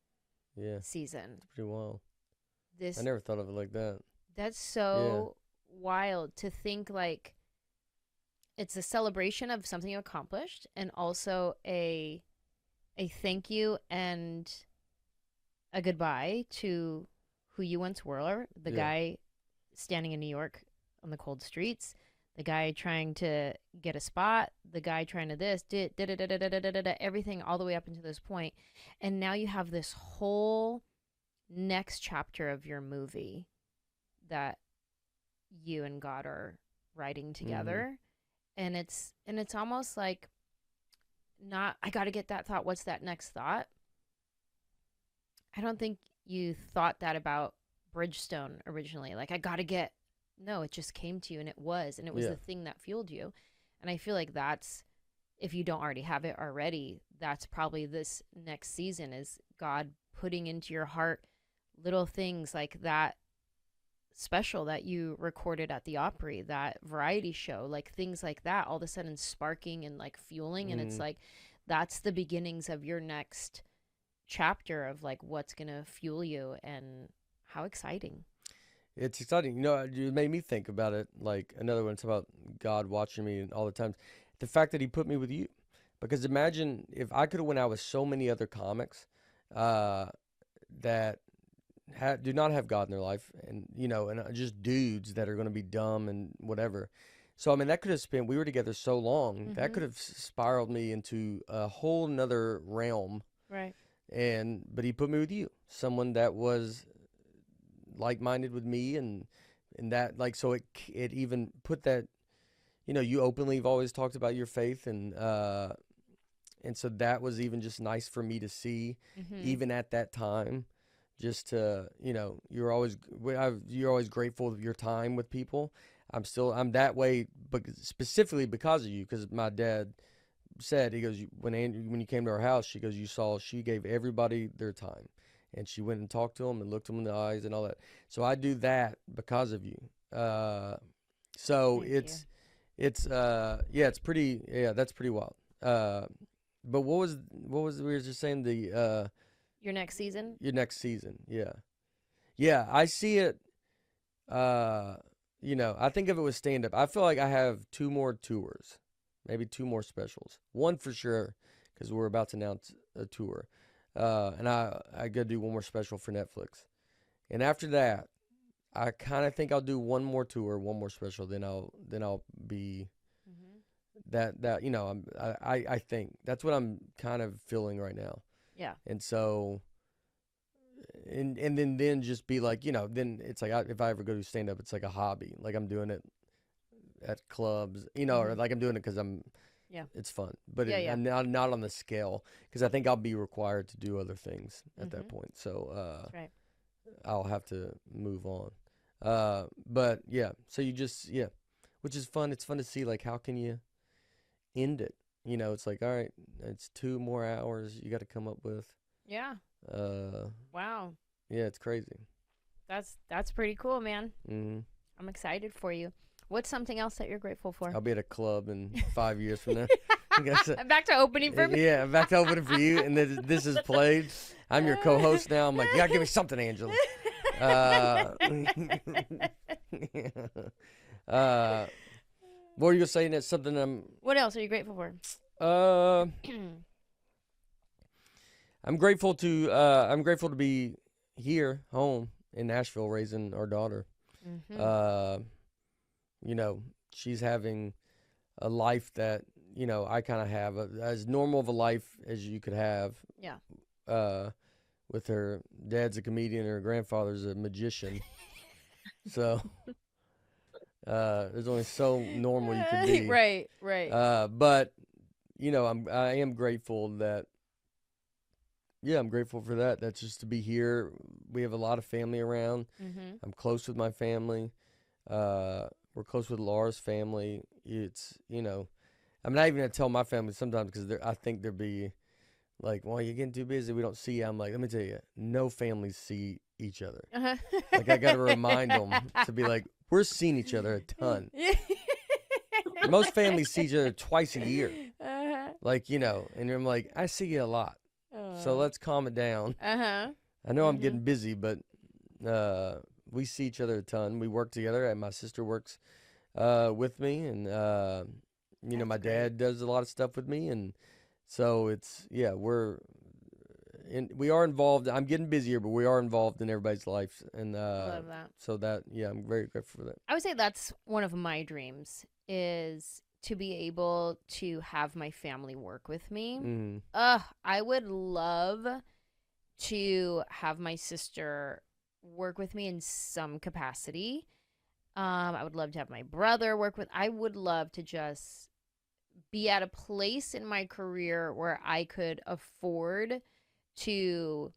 season. It's pretty wild. I never thought of it like that. That's so wild to think like it's a celebration of something you accomplished and also a thank you and a goodbye to who you once were, the guy standing in New York on the cold streets, the guy trying to get a spot, the guy trying to this, everything all the way up until this point. And now you have this whole next chapter of your movie that you and God are writing together. And it's almost like not, I got to get that thought. What's that next thought? I don't think you thought that about Bridgestone originally. Like, I got to get, no, it just came to you and it was the thing that fueled you. And I feel like that's, if you don't already have it already, that's probably this next season is God putting into your heart little things like that special that you recorded at the Opry, that variety show, like things like that, all of a sudden sparking and like fueling. And it's like, that's the beginnings of your next chapter of like what's going to fuel you. And how exciting. It's exciting. You know, you made me think about it. Like another one, it's about God watching me all the time. The fact that he put me with you. Because imagine if I could have went out with so many other comics that do not have God in their life, and you know, and just dudes that are going to be dumb and whatever. So I mean, that could have spent. We were together so long that could have spiraled me into a whole nother realm. Right. But he put me with you, someone that was like-minded with me, and that, like, so it even put that, you know, you openly have always talked about your faith, and so that was even just nice for me to see, even at that time. Just to, you know, you're always grateful of your time with people. I'm that way, but specifically because of you, because my dad said, he goes, when you came to our house, she goes, she gave everybody their time, and she went and talked to them and looked them in the eyes and all that. So I do that because of you. So it's pretty, that's pretty wild. But what was we were just saying the Your next season? Your next season, yeah. Yeah, I see it. You know, I think of it with stand-up. I feel like I have 2 more tours, maybe 2 more specials. One for sure, because we're about to announce a tour. And I got to do 1 more special for Netflix. And after that, I kind of think I'll do 1 more tour, 1 more special. Then I'll be that you know, I think that's what I'm kind of feeling right now. Yeah. And so, and then just be like, you know, then it's like if I ever go to stand up, it's like a hobby. Like I'm doing it at clubs, you know, or like I'm doing it because it's fun. But I'm not on the scale because I think I'll be required to do other things at that point. So that's right. I'll have to move on. But yeah, so you just which is fun. It's fun to see like how can you end it. You know, it's like, all right, it's 2 more hours you got to come up with. Yeah. Wow. Yeah, it's crazy. That's pretty cool, man. Mm-hmm. I'm excited for you. What's something else that you're grateful for? I'll be at a club in 5 years from now. Back to opening for me. Yeah, back to opening for you, and this is played. I'm your co-host now. I'm like, you gotta give me something, Anjelah. What were you saying? That's something What else are you grateful for? I'm grateful to be here, home in Nashville, raising our daughter. You know, she's having a life that, you know, I kind of have as normal of a life as you could have. Yeah. With her dad's a comedian, her grandfather's a magician. So there's only so normal you can be. Right. But you know, I am grateful that. Yeah, I'm grateful for that. That's just to be here. We have a lot of family around. I'm close with my family. We're close with Laura's family. It's, you know, I'm not even gonna tell my family sometimes because I think they'll be like, well, you're getting too busy. We don't see you. I'm like, let me tell you, no families see each other. Like I gotta remind them to be like, we're seeing each other a ton. Most families see each other twice a year. Like, you know, and I'm like, I see you a lot. So let's calm it down. I know I'm getting busy, but we see each other a ton. We work together, and my sister works with me, and you know, my dad does a lot of stuff with me, and so it's we are involved. I'm getting busier, but we are involved in everybody's life, and love that. So that I'm very grateful for that. I would say that's one of my dreams is to be able to have my family work with me. I would love to have my sister work with me in some capacity. I would love to have my brother work with. I would love to just be at a place in my career where I could afford to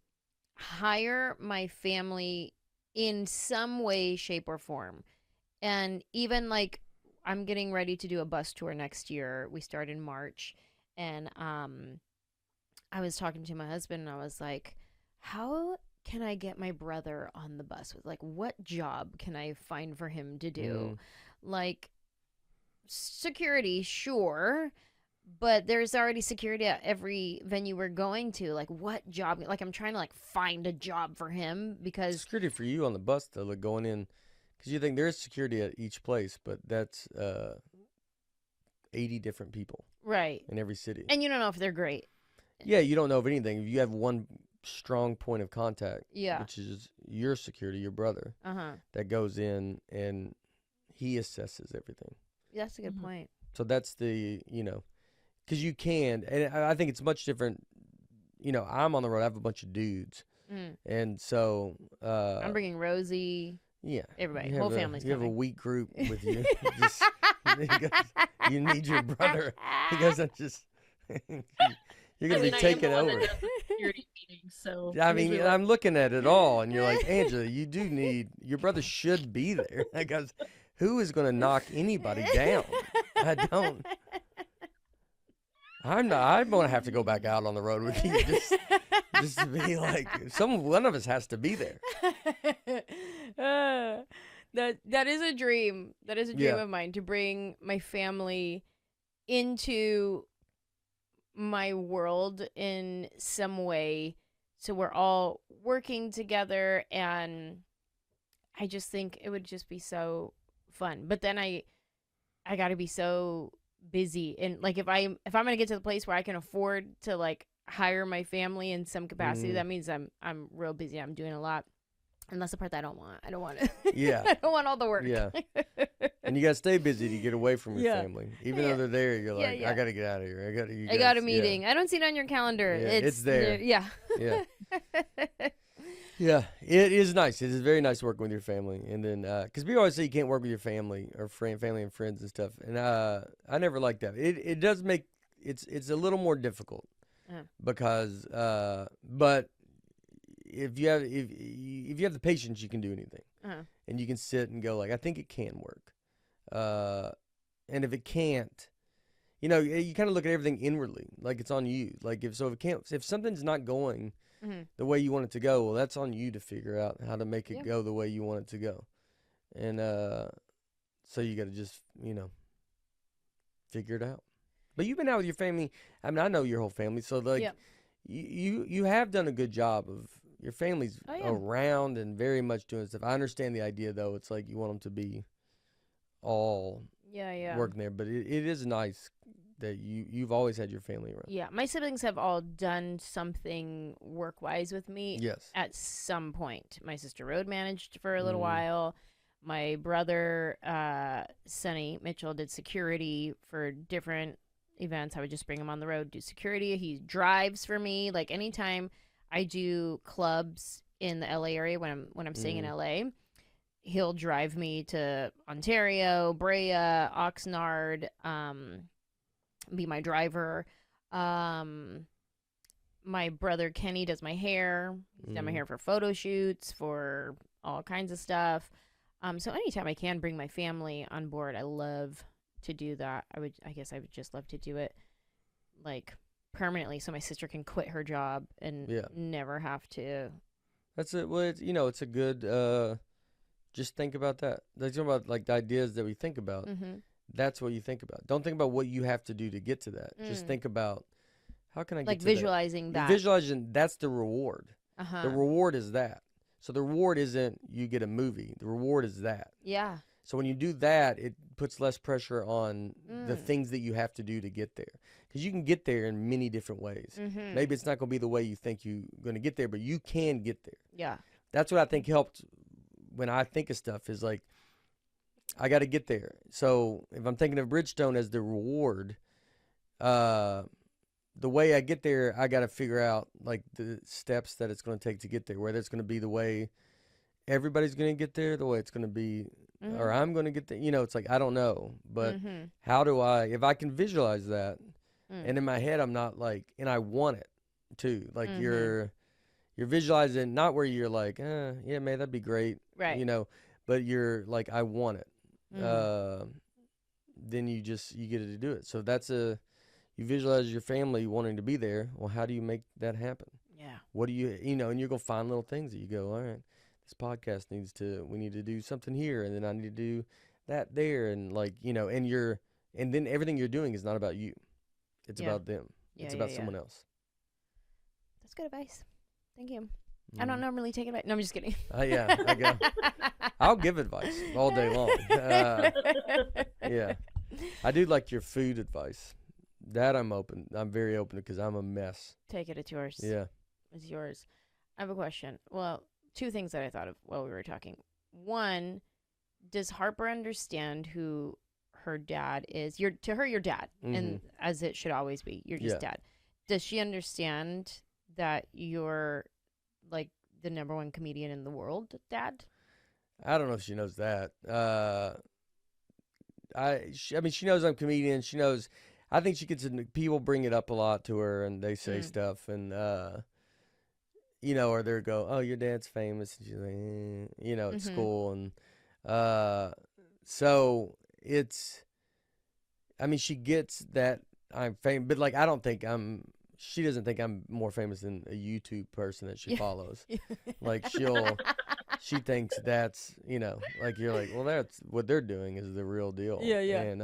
hire my family in some way, shape, or form. And even like I'm getting ready to do a bus tour next year. We start in March. And I was talking to my husband and I was like, how can I get my brother on the bus? Like, what job can I find for him to do? Like, security, sure, but there's already security at every venue we're going to. Like, what job? Like, I'm trying to like find a job for him because security for you on the bus though, like going in, because you think there is security at each place, but that's 80 different people, right, in every city, and you don't know if they're great. Yeah, you don't know of anything. If you have one strong point of contact, which is your security, your brother, that goes in and he assesses everything. That's a good point. So that's the, you know, because you can, and I think it's much different. You know, I'm on the road. I have a bunch of dudes, and so I'm bringing Rosie. Yeah, everybody, whole family's coming. You have a weak group with you. Just, you need your brother. He doesn't just. You're going to be taking over. Security meeting, so I mean, I'm looking at it all, and you're like, Anjelah, you do need, your brother should be there. Because who is going to knock anybody down? I don't. I'm going to have to go back out on the road with you. Just to be like, one of us has to be there. That is a dream. That is a dream of mine, to bring my family into my world in some way. So we're all working together, and I just think it would just be so fun. But then I got to be so busy, and like if I'm gonna get to the place where I can afford to like hire my family in some capacity, that means I'm real busy. I'm doing a lot. And that's the part that I don't want. I don't want it. Yeah. I don't want all the work. Yeah. And you got to stay busy to get away from your Yeah. family. Even though they're there, you're like, Yeah. I got to get out of here. I got a meeting. I don't see it on your calendar. Yeah, it's there. Yeah. Yeah. Yeah. It is nice. It is very nice working with your family. And then, because people always say you can't work with your family or family and friends and stuff. And I never liked that. It does make, it's a little more difficult because, but if you have the patience, you can do anything, and you can sit and go like, I think it can work, and if it can't, you kind of look at everything inwardly, like it's on you. Like if something's not going the way you want it to go, well, that's on you to figure out how to make it go the way you want it to go, and so you got to just figure it out. But you've been out with your family. I mean, I know your whole family, so like you have done a good job of. Your family's around and very much doing stuff. I understand the idea, though. It's like you want them to be all working there. But it is nice that you've always had your family around. Yeah. My siblings have all done something work-wise with me. Yes. At some point. My sister road managed for a little while. My brother, Sonny Mitchell, did security for different events. I would just bring him on the road, do security. He drives for me. Like anytime I do clubs in the LA area when I'm staying in LA, he'll drive me to Ontario, Brea, Oxnard, be my driver. My brother Kenny does my hair. He's done my hair for photo shoots, for all kinds of stuff. So anytime I can bring my family on board, I love to do that. I guess I would just love to do it like permanently, so my sister can quit her job and never have to. That's it. Well, it's a good. Just think about that. Like talking about like the ideas that we think about. That's what you think about. Don't think about what you have to do to get to that. Just think about how can I get to visualizing that. Visualizing, that's the reward. The reward is that. So the reward isn't you get a movie. The reward is that. Yeah. So when you do that, it puts less pressure on the things that you have to do to get there. Because you can get there in many different ways. Maybe it's not going to be the way you think you're going to get there, but you can get there. Yeah. That's what I think helped when I think of stuff is like, I got to get there. So if I'm thinking of Bridgestone as the reward, the way I get there, I got to figure out like the steps that it's going to take to get there, whether it's going to be the way everybody's going to get there, the way it's going to be, or I'm going to get there. It's like, I don't know, but how do if I can visualize that and in my head, I'm not like, and I want it too. Like you're visualizing, not where you're like, yeah, man, that'd be great. Right. But you're like, I want it. Then you get to do it. So you visualize your family wanting to be there. Well, how do you make that happen? Yeah. What do and you're going to find little things that you go, all right, this podcast we need to do something here. And then I need to do that there. And like, and then everything you're doing is not about you. It's about them. It's about someone else. That's good advice. Thank you. I don't normally take advice. No, I'm just kidding. Yeah, I go. I'll give advice all day long. Yeah. I do like your food advice. That I'm open. I'm very open because I'm a mess. Take it. It's yours. Yeah. It's yours. I have a question. Well, two things that I thought of while we were talking. One, does Harper understand who her dad is? To her, your dad. And as it should always be. You're just dad. Does she understand that you're like the #1 comedian in the world, Dad? I don't know if she knows that. I mean, she knows I'm a comedian. She knows. I think she gets people bring it up a lot to her, and they say stuff, and or they go, "Oh, your dad's famous," and she's like, at school, and so it's. I mean, she gets that I'm famous, but like I don't think I'm. She doesn't think I'm more famous than a YouTube person that she follows. Like she thinks that's, like you're like, well, that's what they're doing is the real deal. Yeah. And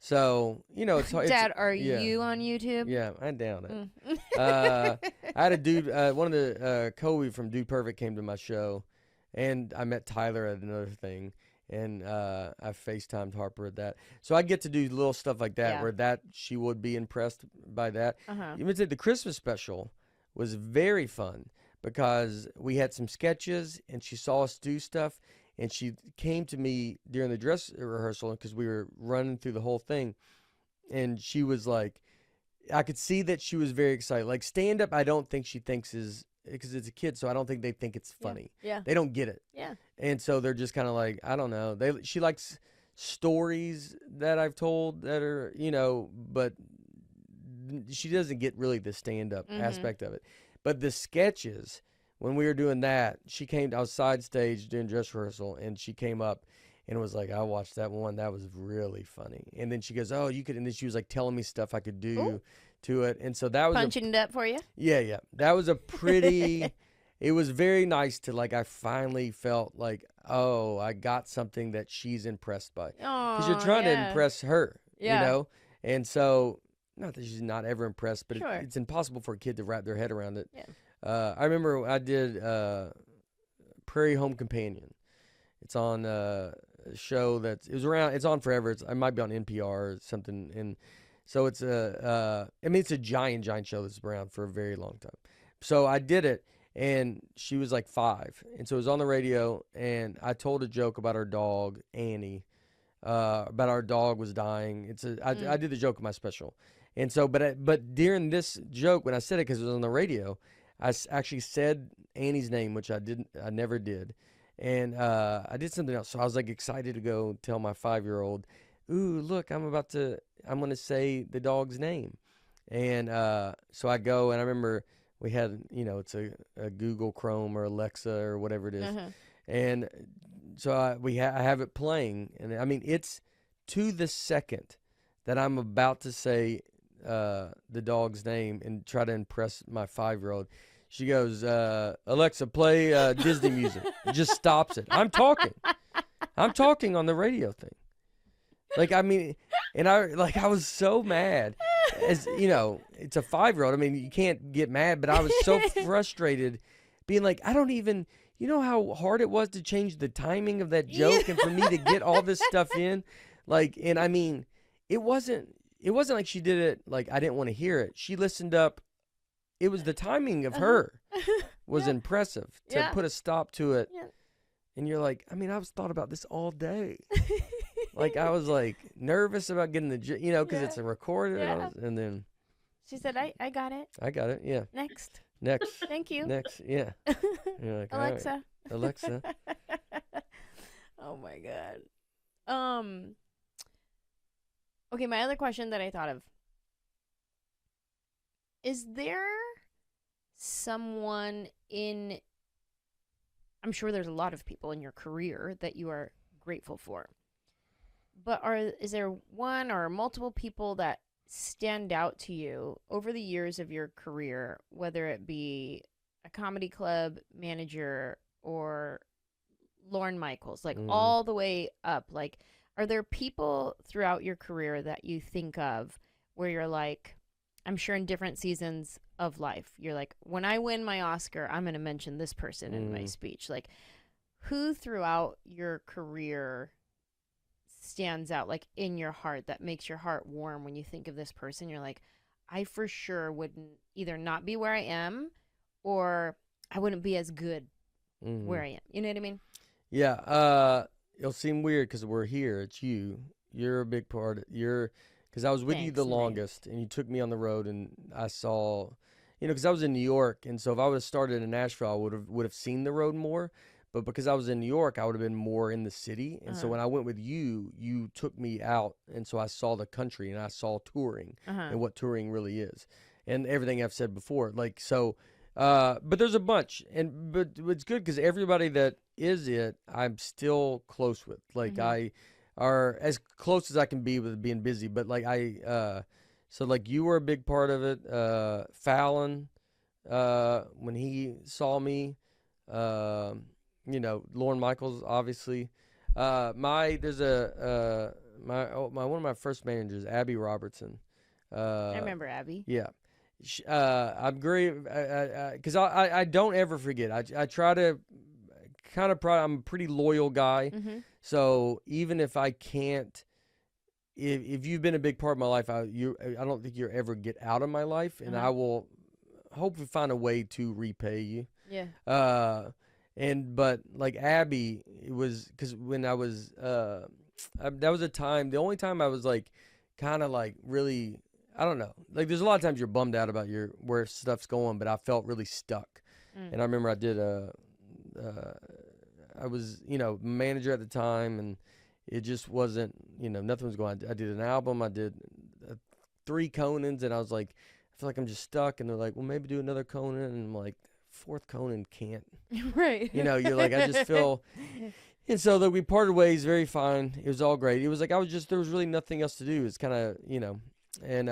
So, you know, it's Dad, are yeah. you on YouTube? Yeah, I doubt it. I had a dude, one of the Kobe from Dude Perfect came to my show, and I met Tyler at another thing, and I FaceTimed Harper at that. So I get to do little stuff like that where she would be impressed by that. Even the Christmas special was very fun because we had some sketches, and she saw us do stuff, and she came to me during the dress rehearsal because we were running through the whole thing. And she was like, I could see that she was very excited. Like stand up, I don't think she thinks is, because it's a kid, so I don't think they think it's funny. Yeah. They don't get it. Yeah. And so they're just kind of like, I don't know. She likes stories that I've told that are, you know, but she doesn't get really the stand up aspect of it. But the sketches, when we were doing that, I was side stage doing dress rehearsal, and she came up and was like, I watched that one. That was really funny. And then she goes, oh, you could, and then she was like telling me stuff I could do to it. And so that was punching it up for you? Yeah. That was a pretty, it was very nice to like, I finally felt like, oh, I got something that she's impressed by. Because you're trying to impress her, you know? And so, not that she's not ever impressed, but it's impossible for a kid to wrap their head around it. Yeah. I remember I did Prairie Home Companion. It's on a show it's on forever. It might be on NPR or something. And so it's it's a giant show that's been around for a very long time. So I did it, and she was like 5. And so it was on the radio, and I told a joke about our dog, Annie, about our dog was dying. I did the joke in my special. And so, but during this joke, when I said it, because it was on the radio, I actually said Annie's name, which I never did. And I did something else. So I was like excited to go tell my 5-year-old, ooh, look, I'm going to say the dog's name. And so I go, and I remember we had, you know, it's a Google Chrome or Alexa or whatever it is. And so I have it playing. And I mean, it's to the second that I'm about to say the dog's name and try to impress my 5-year-old. She goes, Alexa, play Disney music. Just stops it. I'm talking on the radio thing. Like, I mean, and I was so mad. As you know, it's a 5-year-old. I mean, you can't get mad, but I was so frustrated being like, I don't even, you know how hard it was to change the timing of that joke and for me to get all this stuff in? Like, and I mean, it wasn't like she did it like I didn't want to hear it. She listened up. It was the timing of her was impressive to put a stop to it. Yeah. And you're like, I mean, I was thought about this all day. Like, I was like nervous about getting you know, because it's a recorder. Yeah. And then she said, I got it. I got it. Yeah. Next. Thank you. Next. Yeah. You're like, Alexa. Right. Alexa. Oh my God. Okay, my other question that I thought of. Is there someone I'm sure there's a lot of people in your career that you are grateful for, but is there one or multiple people that stand out to you over the years of your career, whether it be a comedy club manager or Lorne Michaels, like all the way up? Like, are there people throughout your career that you think of where you're like, I'm sure in different seasons of life, you're like, when I win my Oscar, I'm going to mention this person in my speech. Like, who throughout your career stands out, like, in your heart, that makes your heart warm when you think of this person? You're like, I for sure wouldn't either not be where I am, or I wouldn't be as good where I am. You know what I mean? Yeah. It'll seem weird because we're here. It's you. You're a big part. Because I was with you the longest, and you took me on the road, and I saw, you know, because I was in New York, and so if I would have started in Nashville, I would have seen the road more. But because I was in New York, I would have been more in the city. And so when I went with you, you took me out, and so I saw the country, and I saw touring and what touring really is, and everything I've said before. Like, so, but there's a bunch, but it's good because everybody that is it, I'm still close with. Like are as close as I can be with being busy, but like so like you were a big part of it. Fallon, when he saw me, you know, Lorne Michaels, obviously. There's one of my first managers, Abby Robertson. I remember Abby. Yeah. I'm great because I don't ever forget. I try to kind of I'm a pretty loyal guy. Mm-hmm. So even if I can't, if you've been a big part of my life, I don't think you'll ever get out of my life, and I will hopefully find a way to repay you. Yeah. But like Abby, it was because when I was that was a time, the only time I was like kind of like really, I don't know, like there's a lot of times you're bummed out about where stuff's going, but I felt really stuck. And I remember I did I was, manager at the time, and it just wasn't, nothing was going on. I did an album, I did 3 Conans, and I was like, I feel like I'm just stuck. And they're like, well, maybe do another Conan. And I'm like, 4th Conan can't. Right. You're like, I just feel. And so we parted ways very fine. It was all great. It was like there was really nothing else to do. It's kind of, and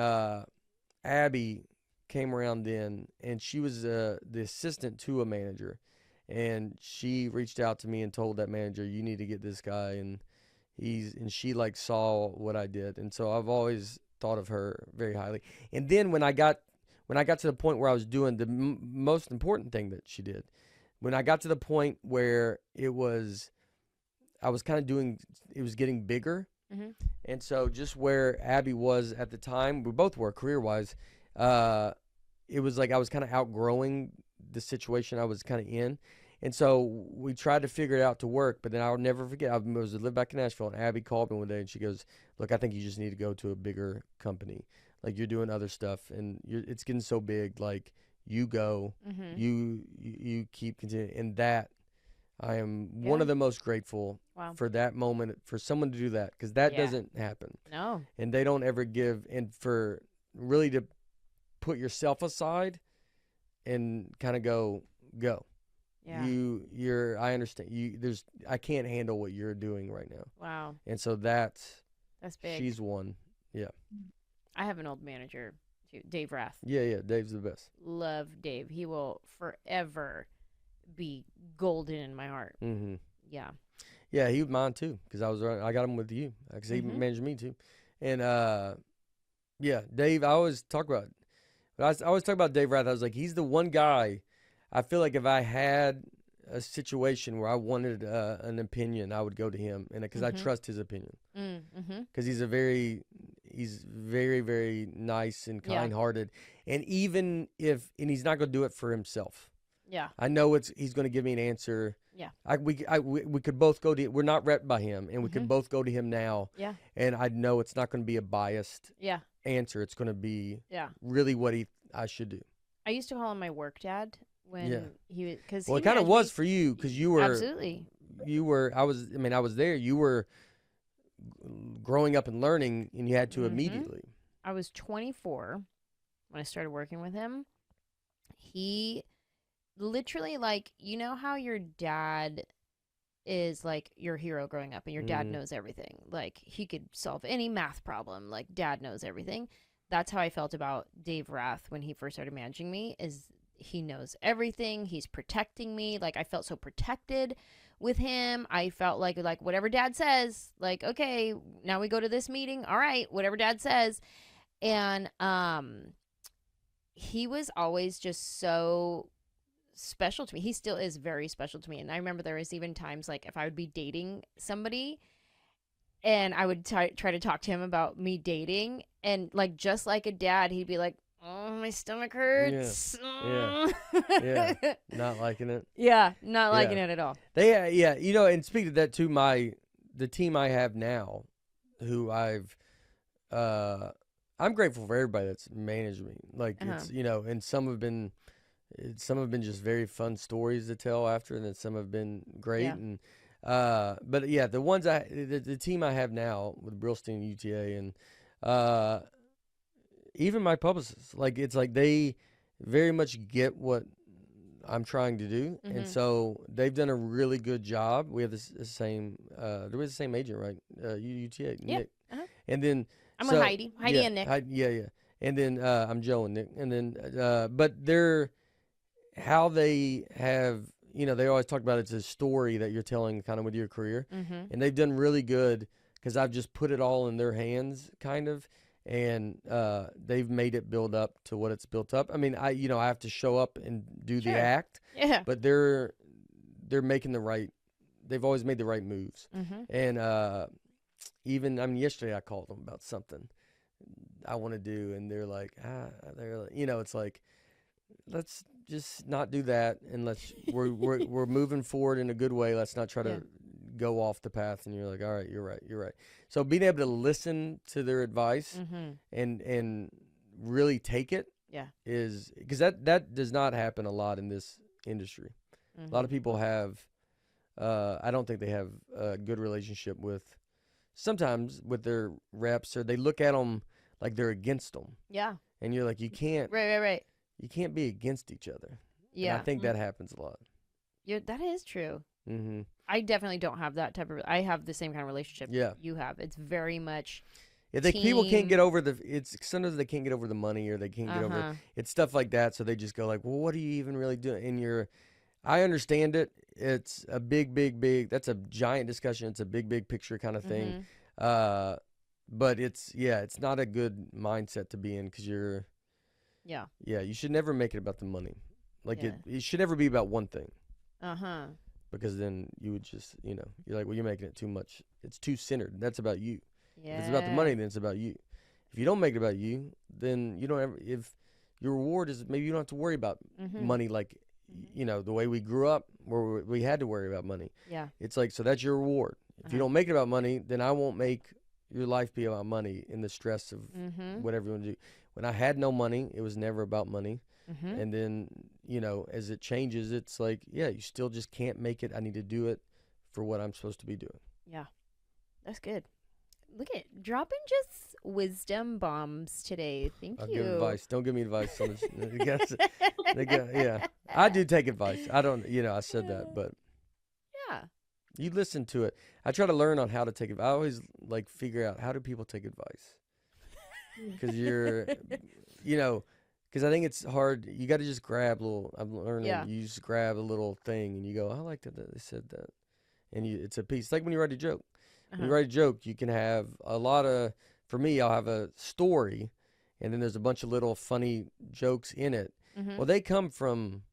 Abby came around then, and she was the assistant to a manager. And she reached out to me and told that manager, you need to get this guy. And she like saw what I did. And so I've always thought of her very highly. And then when I got to the point where I was doing the most important thing that she did, when I got to the point where I was kind of doing, it was getting bigger. Mm-hmm. And so just where Abby was at the time, we both were career-wise, it was like I was kind of outgrowing the situation I was kind of in. And so we tried to figure it out to work, but then I'll never forget, I was lived back in Nashville, and Abby called me one day, and she goes, look, I think you just need to go to a bigger company. Like, you're doing other stuff, and it's getting so big. Like, you go, you keep continuing. And that, I am one of the most grateful for that moment, for someone to do that, because that doesn't happen. No. And they don't ever give, and for really to put yourself aside and kind of go. Yeah. I understand. I can't handle what you're doing right now. Wow. And so that's big. She's one. Yeah. I have an old manager too, Dave Rath. Yeah, Dave's the best. Love Dave. He will forever be golden in my heart. Mm-hmm. Yeah. Yeah, he was mine too, because I got him with you, because he managed me too. And yeah, Dave, I always talk about Dave Rath. I was like, he's the one guy. I feel like if I had a situation where I wanted an opinion, I would go to him, and because I trust his opinion. Because he's very, very nice and kind-hearted, and even and he's not going to do it for himself. Yeah, I know he's going to give me an answer. Yeah, we could both go to. We're not repped by him, and we could both go to him now. Yeah, and I know it's not going to be a biased answer. It's going to be really what I should do. I used to call him my work dad. When he was, because it kind of was for you, because you were absolutely. I was there. You were growing up and learning, and you had to immediately. I was 24 when I started working with him. He literally, like, how your dad is like your hero growing up, and your dad knows everything. Like, he could solve any math problem. Like, dad knows everything. That's how I felt about Dave Rath when he first started managing me. He knows everything. He's protecting me. Like, I felt so protected with him. I felt like whatever dad says, like, okay, now we go to this meeting. All right, whatever dad says. And he was always just so special to me. He still is very special to me. And I remember there was even times, like, if I would be dating somebody and I would try to talk to him about me dating, and like, just like a dad, he'd be like, oh, my stomach hurts. Yeah. Not liking it. Yeah, not liking it at all. And speaking of that too, the team I have now, who I'm grateful for everybody that's managed me. Like, it's, and some have been just very fun stories to tell after, and then some have been great. Yeah. And but yeah, the ones the team I have now with Brillstein UTA, and even my publicists, like, it's like they very much get what I'm trying to do, and so they've done a really good job. We have the same agent, right? UTA, yeah. Nick. And then I'm with Heidi and Nick. And then I'm Joe and Nick, and then but how they have, they always talk about it's a story that you're telling kind of with your career, and they've done really good because I've just put it all in their hands, kind of, and they've made it build up to what it's built up. I mean, I have to show up and do the act, but they're making the right. They've always made the right moves, and even, I mean, yesterday I called them about something I want to do, and they're like, it's like, let's just not do that, and we're moving forward in a good way. Let's not try to go off the path. And you're like, all right, you're right. So being able to listen to their advice and really take it is, because that does not happen a lot in this industry. A lot of people have, I don't think they have a good relationship with, sometimes with their reps, or they look at them like they're against them. Yeah. And you're like, you can't. Right. You can't be against each other. Yeah. And I think that happens a lot. Yeah, that is true. I definitely don't have that type of. I have the same kind of relationship you have. It's very much. Yeah, people can't get over sometimes they can't get over the money, or they can't get over it's stuff like that. So they just go like, well, what are you even really doing? And I understand it. It's a big. That's a giant discussion. It's a big picture kind of thing. But it's not a good mindset to be in, because you're. Yeah, you should never make it about the money. Like it should never be about one thing. Because then you would just, you're like, well, you're making it too much. It's too centered. That's about you. Yeah. If it's about the money, then it's about you. If you don't make it about you, then you don't ever, if your reward is, maybe you don't have to worry about money, like, the way we grew up, where we had to worry about money. Yeah. It's like, so that's your reward. If you don't make it about money, then I won't make your life be about money in the stress of whatever you want to do. When I had no money, it was never about money. And then, as it changes, it's like, you still just can't make it. I need to do it for what I'm supposed to be doing. Yeah. That's good. Look at dropping just wisdom bombs today. Thank you. I'll give advice. Don't give me advice. I do take advice. I don't, I said that, but you listen to it. I try to learn on how to take it. I always like figure out, how do people take advice? Because because I think it's hard. You got to just grab I'm learning. You just grab a little thing and you go, I like that they said that. And it's a piece. It's like when you write a joke. When you write a joke, you can have a lot of, for me, I'll have a story, and then there's a bunch of little funny jokes in it. Well, they come from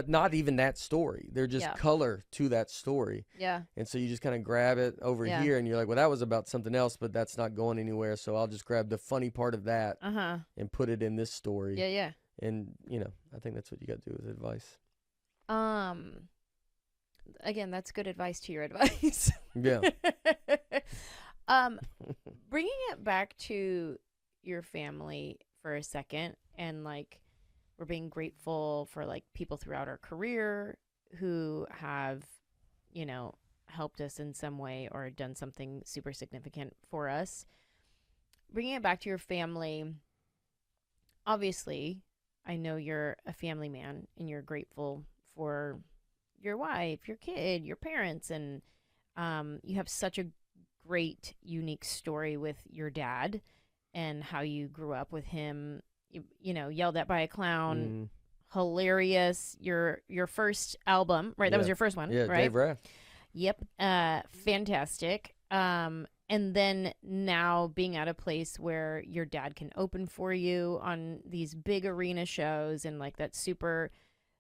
not even that story. They're just color to that story. Yeah. And so you just kind of grab it over here, and you're like, well, that was about something else, but that's not going anywhere. So I'll just grab the funny part of that and put it in this story. Yeah. And, I think that's what you got to do with advice. Again, that's good advice to your advice. Yeah. Bringing it back to your family for a second, and like, we're being grateful for like people throughout our career who have, helped us in some way or done something super significant for us. Bringing it back to your family, obviously, I know you're a family man and you're grateful for your wife, your kid, your parents, and you have such a great, unique story with your dad and how you grew up with him. Yelled at by a clown, hilarious. Your first album, right? That was your first one, right? Dave Rath. Yep, fantastic. And then now being at a place where your dad can open for you on these big arena shows, and like that's super,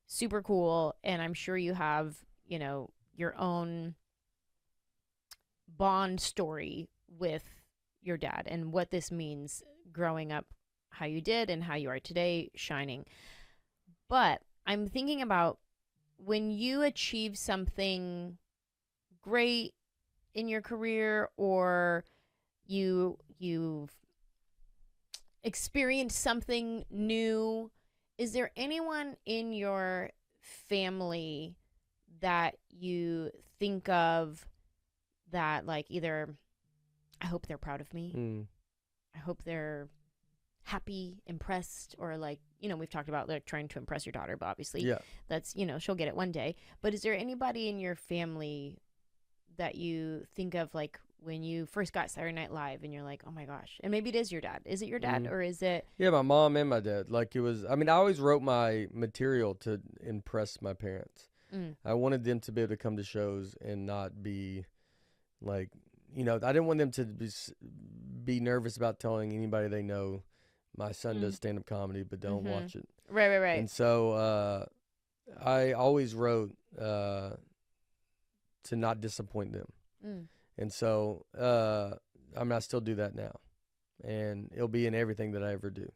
super cool. And I'm sure you have, your own bond story with your dad and what this means growing up, how you did and how you are today, shining. But I'm thinking about when you achieve something great in your career, or you've experienced something new, is there anyone in your family that you think of that, like, either I hope they're proud of me, I hope they're happy, impressed, or like, we've talked about like trying to impress your daughter, but obviously that's, she'll get it one day. But is there anybody in your family that you think of, like when you first got Saturday Night Live and you're like, oh my gosh, and maybe it is your dad. Is it your dad or is it? Yeah, my mom and my dad. Like, it was, I mean, I always wrote my material to impress my parents. I wanted them to be able to come to shows and not be like, you know, I didn't want them to be nervous about telling anybody they know my son does stand-up comedy, but don't watch it. Right. And so I always wrote to not disappoint them. And so I mean, I still do that now, and it'll be in everything that I ever do.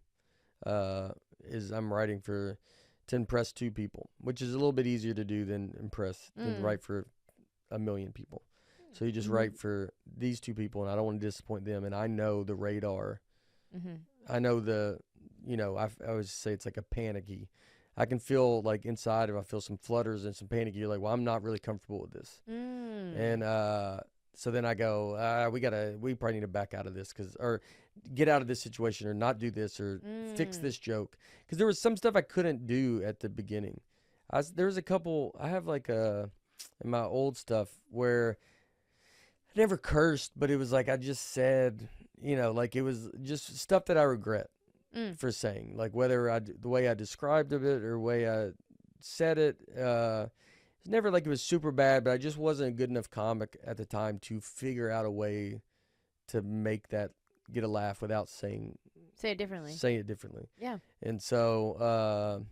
Is I'm writing to impress 2 people, which is a little bit easier to do than write for 1 million people. So you just write for these 2 people, and I don't want to disappoint them. And I know the radar. I know I always say it's like a panicky. I can feel like inside, if I feel some flutters and some panicky, you're like, well, I'm not really comfortable with this. And so then I go, we probably need to back out of this, or get out of this situation, or not do this, or fix this joke. Because there was some stuff I couldn't do at the beginning. There was a couple, I have like in my old stuff where I never cursed, but it was like I just said, like it was just stuff that I regret for saying, like whether the way I described it or the way I said it. It's never like it was super bad, but I just wasn't a good enough comic at the time to figure out a way to make that get a laugh without saying it differently. Yeah. And so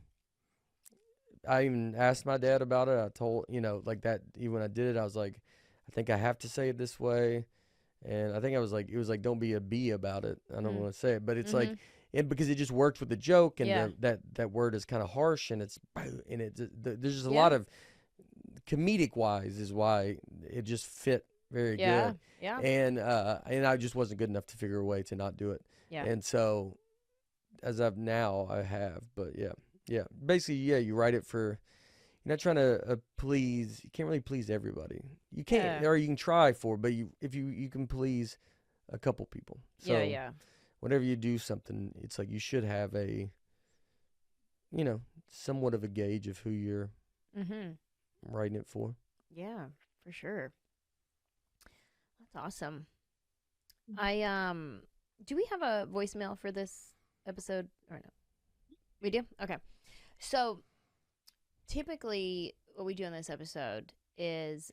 I even asked my dad about it. I told, like that, even when I did it, I was like, I think I have to say it this way. And I think it was like, don't be a bee about it. I don't want to say it, but it's like, because it just worked with the joke, and that word is kind of harsh, and there's just a lot of comedic wise is why it just fit very good. Yeah. And I just wasn't good enough to figure a way to not do it. Yeah. And so as of now, I have, but yeah. Basically, you write it for, you're not trying to please. You can't really please everybody. You can't, or you can try for, but if you can please a couple people. So yeah. Whenever you do something, it's like you should have a, somewhat of a gauge of who you're writing it for. Yeah, for sure. That's awesome. Do we have a voicemail for this episode or no? We do? Okay. So typically what we do in this episode is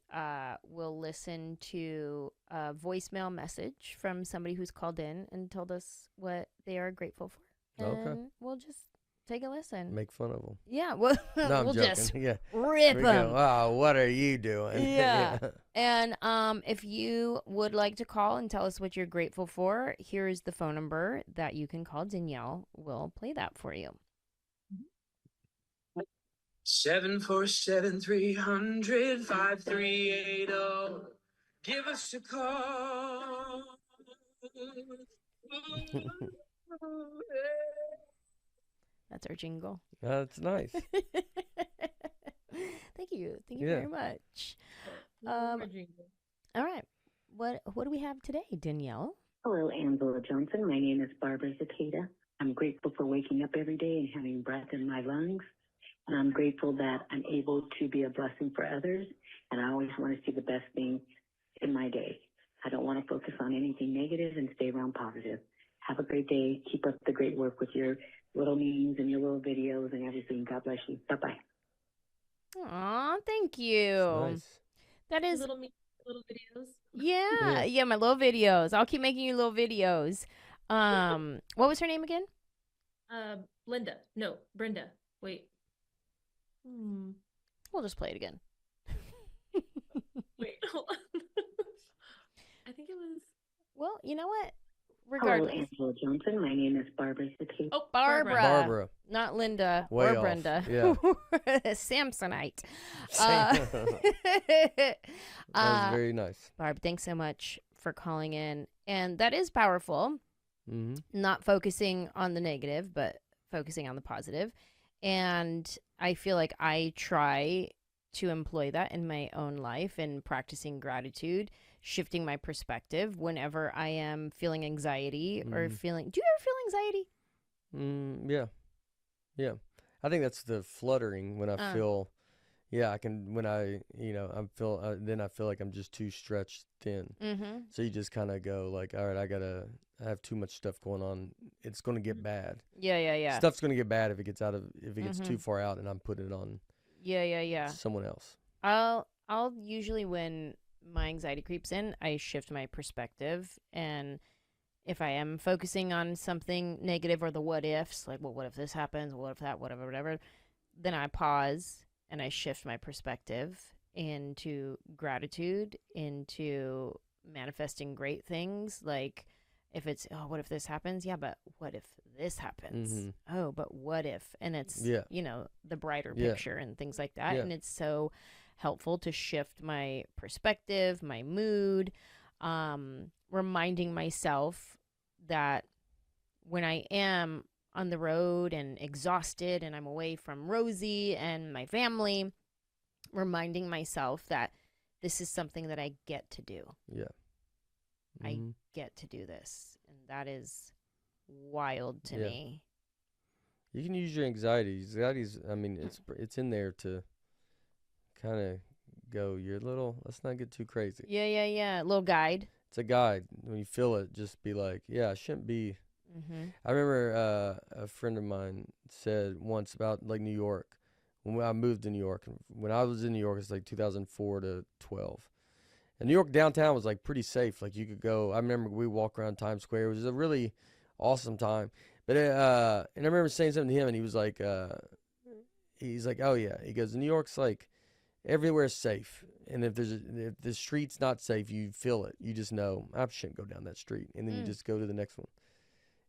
we'll listen to a voicemail message from somebody who's called in and told us what they are grateful for. And we'll just take a listen. Make fun of them. Yeah, we'll joking. Just rip them. Oh, what are you doing? Yeah. And if you would like to call and tell us what you're grateful for, here is the phone number that you can call. Danielle will play that for you. 747-300-5380. Give us a call. That's our jingle. That's nice. Thank you very much. All right. What do we have today, Danielle? Hello, Anjelah Johnson. My name is Barbara Zepeda. I'm grateful for waking up every day and having breath in my lungs. And I'm grateful that I'm able to be a blessing for others. And I always want to see the best thing in my day. I don't want to focus on anything negative and stay around positive. Have a great day. Keep up the great work with your little memes and your little videos and everything. God bless you. Bye-bye. Aw, thank you. Nice. That is Little videos. Yeah, my little videos. I'll keep making you little videos. What was her name again? Linda. No, Brenda. Wait. We'll just play it again. Wait, hold on. I think it was. Well, you know what? Hello, Regardless. Anjelah Johnson. My name is Barbara Zepeda. Oh, Barbara. Not Linda Way or off. Brenda. Yeah. Samsonite. That was very nice. Barb, thanks so much for calling in. And that is powerful. Not focusing on the negative, but focusing on the positive. And I feel like I try to employ that in my own life and practicing gratitude, shifting my perspective whenever I am feeling anxiety or feeling. Do you ever feel anxiety? Yeah. I think that's the fluttering when I feel. Yeah, I can when I then I feel like I'm just too stretched thin. So you just kind of go like, all right, I have too much stuff going on. It's going to get bad. Yeah. Stuff's going to get bad if it gets too far out and I'm putting it on. Yeah. Someone else. I'll usually when my anxiety creeps in, I shift my perspective. And if I am focusing on something negative or the what ifs, like, well, what if this happens? What if that, whatever, then I pause and I shift my perspective into gratitude, into manifesting great things. Like, if it's, oh, what if this happens? Yeah, but what if this happens? Oh, but what if? And it's, you know, the brighter picture and things like that. And it's so helpful to shift my perspective, my mood, reminding myself that when I am on the road and exhausted and I'm away from Rosie and my family, reminding myself that this is something that I get to do. Yeah. I get to do this. And that is wild to me. You can use your anxiety. Anxiety's, I mean, it's in there to kind of go, let's not get too crazy. Yeah. Little guide. It's a guide. When you feel it, just be like, I shouldn't be. I remember a friend of mine said once about like New York. When I moved to New York, when I was in New York, it's like 2004 to 12. And New York downtown was like pretty safe. Like you could go. I remember we walked around Times Square. It was a really awesome time. But and I remember saying something to him, and he was like, oh yeah. He goes, New York's like everywhere's safe, and if the street's not safe, you feel it. You just know I shouldn't go down that street, and then you just go to the next one.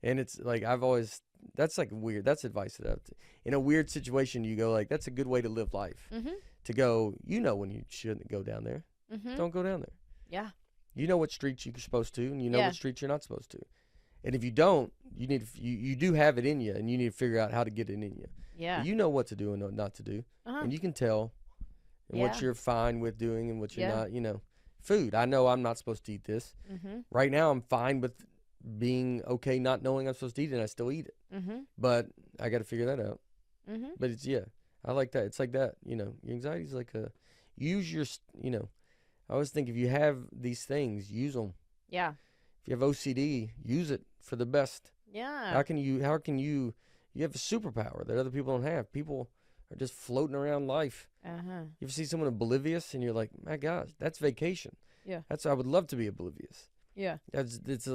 And it's like that's like weird. That's advice that in a weird situation you go like that's a good way to live life. To go, when you shouldn't go down there. Don't go down there. Yeah. You know what streets you're supposed to, and you know what streets you're not supposed to. And if you don't, you do have it in you, and you need to figure out how to get it in you. Yeah. But you know what to do and what not to do, and you can tell what you're fine with doing and what you're not. Food. I know I'm not supposed to eat this. Right now, I'm fine with being okay not knowing I'm supposed to eat it, and I still eat it. But I got to figure that out. But it's I like that. It's like that. Your anxiety is like use your. I always think if you have these things, use them. Yeah. If you have OCD, use it for the best. Yeah. How can you you have a superpower that other people don't have. People are just floating around life. You ever see someone oblivious and you're like, my gosh, that's vacation. Yeah. I would love to be oblivious. Yeah. It's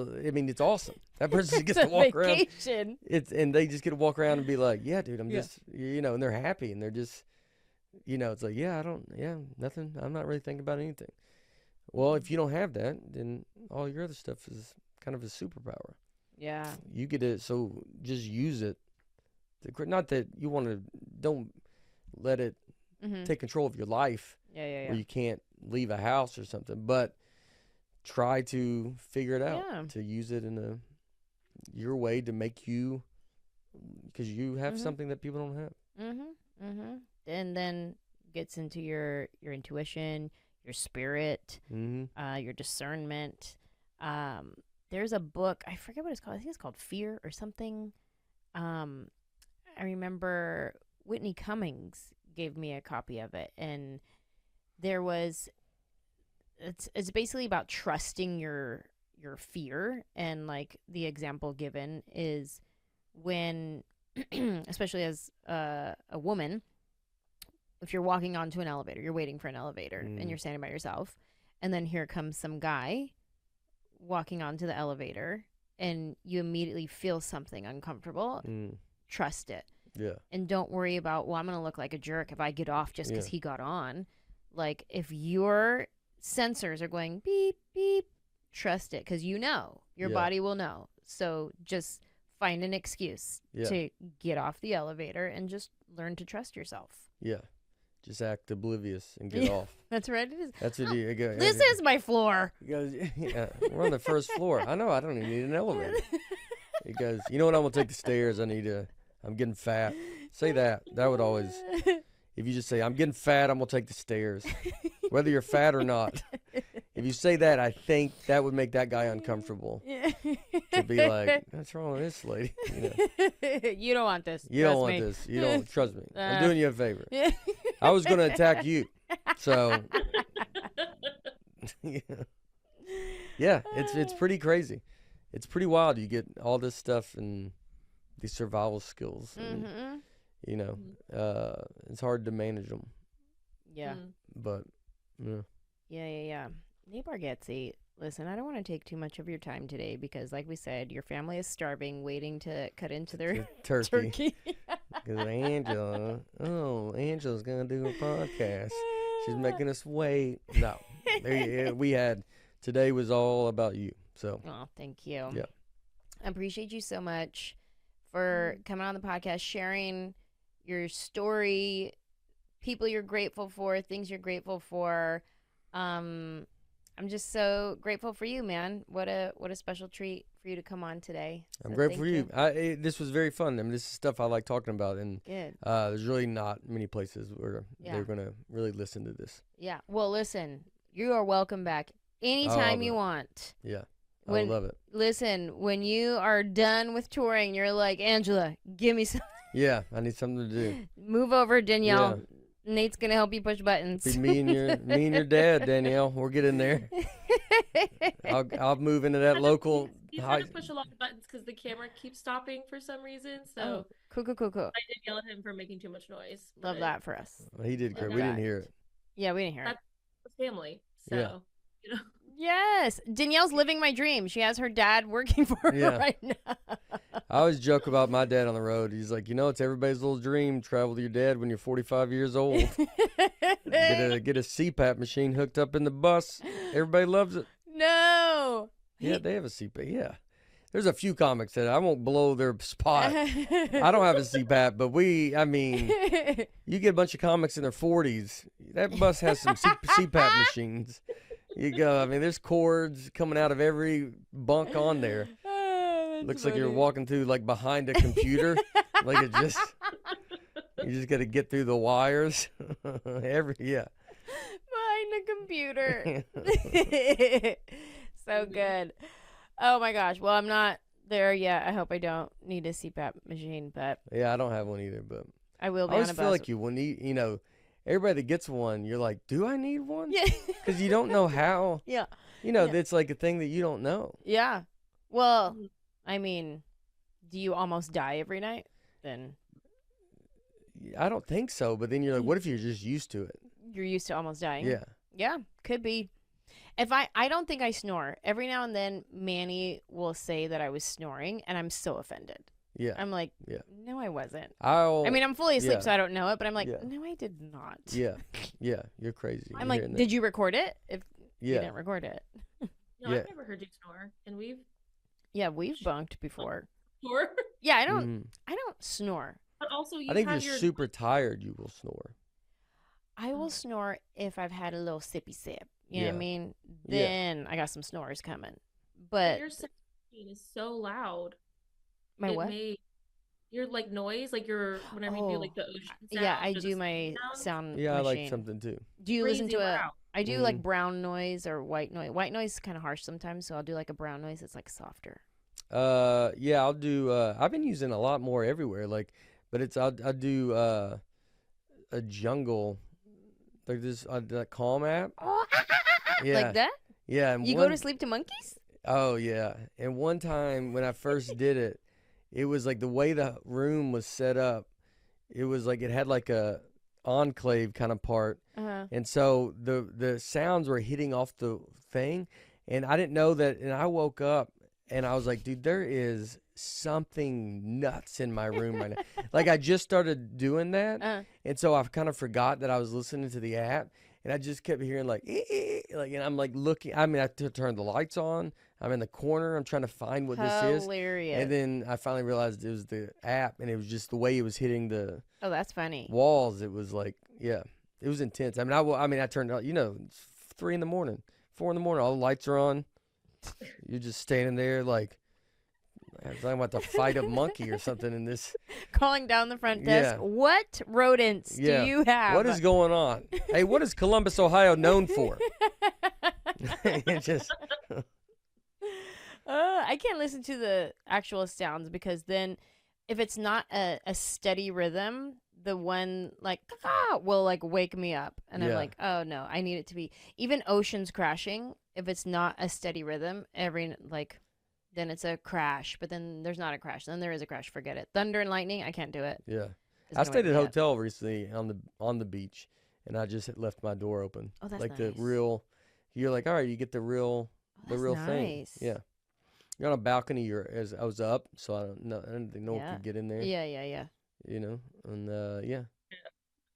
awesome. That person gets to walk vacation. around. And they just get to walk around and be like, yeah, dude, I'm just, and they're happy and they're just, it's like, nothing. I'm not really thinking about anything. Well, if you don't have that, then all your other stuff is kind of a superpower. Yeah. You get it, so just use it. Not that you don't let it take control of your life. Yeah. Where you can't leave a house or something, but try to figure it out, to use it in your way to make you, because you have something that people don't have. And then gets into your intuition, your spirit, your discernment. There's a book, I forget what it's called. I think it's called Fear or something. I remember Whitney Cummings gave me a copy of it, and it's basically about trusting your fear. And like the example given is when, especially as a woman, if you're walking onto an elevator, you're waiting for an elevator and you're standing by yourself, and then here comes some guy walking onto the elevator and you immediately feel something uncomfortable, trust it. Yeah. And don't worry about, well, I'm going to look like a jerk if I get off just because he got on. Like, if your sensors are going beep, beep, trust it, because your body will know. So just find an excuse to get off the elevator and just learn to trust yourself. Yeah. Just act oblivious and get off. That's right. It is. That's what you go. This is my floor. He goes, we're on the first floor. I know. I don't even need an elevator. He goes, you know what? I'm going to take the stairs. I'm getting fat. Say that. That would always, if you just say, I'm getting fat, I'm going to take the stairs. Whether you're fat or not. If you say that, I think that would make that guy uncomfortable. To be like, what's wrong with this lady? You don't want this. You don't want this. You don't trust me. I'm doing you a favor. I was going to attack you. So, yeah, it's pretty crazy. It's pretty wild. You get all this stuff and these survival skills. And, it's hard to manage them. Yeah. But, Yeah. Hey, Bargatze, listen, I don't want to take too much of your time today because, like we said, your family is starving, waiting to cut into their Turkey. turkey. Because Angela's going to do a podcast. She's making us wait. No. Today was all about you. So. Oh, thank you. Yeah. I appreciate you so much for coming on the podcast, sharing your story, people you're grateful for, things you're grateful for. I'm just so grateful for you, man. What a special treat for you to come on today. I'm So grateful thank for you. This was very fun. I mean, this is stuff I like talking about, and Good. there's really not many places where Yeah. they're going to really listen to this. Yeah. Well, listen, you are welcome back anytime you want. Yeah. When- I love it. Listen, when you are done with touring, you're like, Anjelah, give me some. Yeah, I need something to do. Move over, Danielle. Nate's gonna help you push buttons. Be me and your dad, Danielle. We'll get in there. I'll move into that local. He's trying to push a lot of buttons because the camera keeps stopping for some reason. So Cool. I did yell at him for making too much noise. Love but that for us. He did great. Love We didn't that. hear it. Yeah, we didn't hear it. That's family. So, Yeah. you know. Yes, Danielle's living my dream. She has her dad working for her Yeah. right now. I always joke about my dad on the road. He's like, it's everybody's little dream, travel with your dad when you're 45 years old. Get a CPAP machine hooked up in the bus. Everybody loves it. No. Yeah, they have a CPAP. Yeah. There's a few comics that I won't blow their spot. I don't have a CPAP, but you get a bunch of comics in their 40s. That bus has some CPAP machines. You go. I mean, there's cords coming out of every bunk on there. Looks like you're walking through like behind a computer. Like you just got to get through the wires. Behind a computer. So good. Oh my gosh. Well, I'm not there yet. I hope I don't need a CPAP machine, but Yeah, I don't have one either, but I will be I on always a feel bus. like you will need, everybody that gets one, you're like, do I need one? Yeah. Because you don't know how. Yeah. It's like a thing that you don't know. Yeah. Well, I mean, do you almost die every night? Then I don't think so, but then you're like, what if you're just used to it? you're used to almost dying. Yeah. Yeah, could be. If I don't think I snore. Every now and then Manny will say that I was snoring and I'm so offended. Yeah. I'm like, Yeah. no, I wasn't. I mean, I'm fully asleep, yeah. so I don't know it, but I'm like, Yeah. no, I did not. Yeah. Yeah. You're crazy. I'm like, did you record it? If you Yeah. didn't record it. No, Yeah. I've never heard you snore, and we've Yeah, we've bunked before. snore. Yeah, I don't snore. But also, you I think if have you're your super tired, you will snore. I will snore if I've had a little sippy sip. You know what I Yeah. mean? Yeah. Then I got some snores coming. But your sound machine is so loud. my what? Your like noise, like your whenever you do like the ocean sound. Yeah, I or the do my sounds, sound Yeah, I like machine. something too. Do you listen to crazy a? loud. I do like brown noise or white noise. White noise is kind of harsh sometimes, so I'll do like a brown noise. It's like softer. Yeah, I'll do. I've been using a lot more everywhere. Like, but I'll do a jungle, like this that Calm app. Yeah, Like that? yeah. And You go to sleep to monkeys? Oh yeah. And one time when I first did it, it was like the way the room was set up. It was like it had like a enclave kind of part, and so the sounds were hitting off the thing, and I didn't know that. And I woke up and I was like, dude, there is something nuts in my room right now. Like I just started doing that, and so I kind of forgot that I was listening to the app. And I just kept hearing like, and I'm like looking. I mean, I turned the lights on. I'm in the corner. I'm trying to find what this is. Hilarious. And then I finally realized it was the app, and it was just the way it was hitting the Oh, that's funny. walls. It was like, yeah, it was intense. I mean, I turned out. It's 3 in the morning, 4 in the morning. All the lights are on. You're just standing there like I was talking about to fight a monkey or something in this. Calling down the front desk. Yeah. What rodents Yeah. do you have? What is going on? Hey, what is Columbus, Ohio known for? It just. I can't listen to the actual sounds because then if it's not a steady rhythm, the one like will like wake me up and I'm Yeah. like, oh no, I need it to be even oceans crashing. If it's not a steady rhythm, then it's a crash, but then there's not a crash. Then there is a crash. Forget it. Thunder and lightning, I can't do it. Yeah. It's I gonna stayed wake at a me up. hotel recently on the beach, and I just had left my door open. Oh, that's like nice. the real, You're like, all right, you get the real thing. nice. Yeah. You're on a balcony. As I was up, so I didn't know if could get in there. Yeah. You know, and yeah.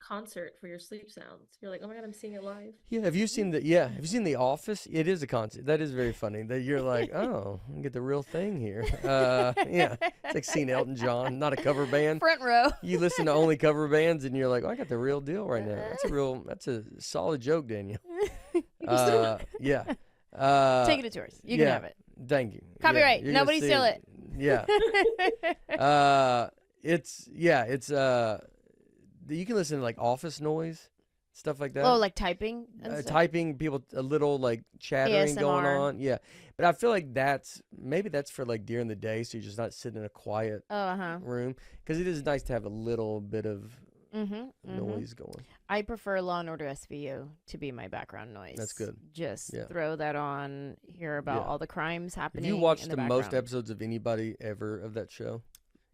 Concert for your sleep sounds. You're like, oh my god, I'm seeing it live. Yeah, have you seen The Office? It is a concert. That is very funny. That you're like, oh, I get the real thing here. Yeah, it's like seeing Elton John, not a cover band. Front row. You listen to only cover bands, and you're like, oh, I got the real deal right now. That's a solid joke, Daniel. Yeah. Take it to tours. You can have it. Thank you. Copyright. Yeah, Nobody steal it. Yeah. It's you can listen to like office noise, stuff like that. Oh, like typing? Typing, people a little like chattering going ASMR. on. Yeah. But I feel like that's for like during the day, so you're just not sitting in a quiet room. Because it is nice to have a little bit of noise going. I prefer Law & Order SVU to be my background noise. That's good. Just throw that on, hear about all the crimes happening. If you watched in the most episodes of anybody ever of that show,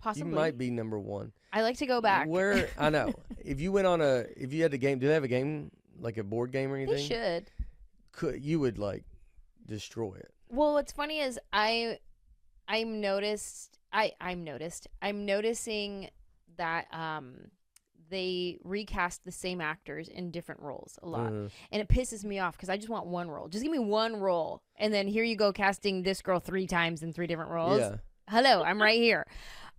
possibly, you might be number one. I like to go back. Where I know if you went on if you had a game, do they have a game like a board game or anything? They should. You would like destroy it. Well, what's funny is I'm noticing that they recast the same actors in different roles a lot, and it pisses me off because I just want one role. Just give me one role, and then here you go casting this girl 3 times in 3 different roles. Yeah. Hello, I'm right here.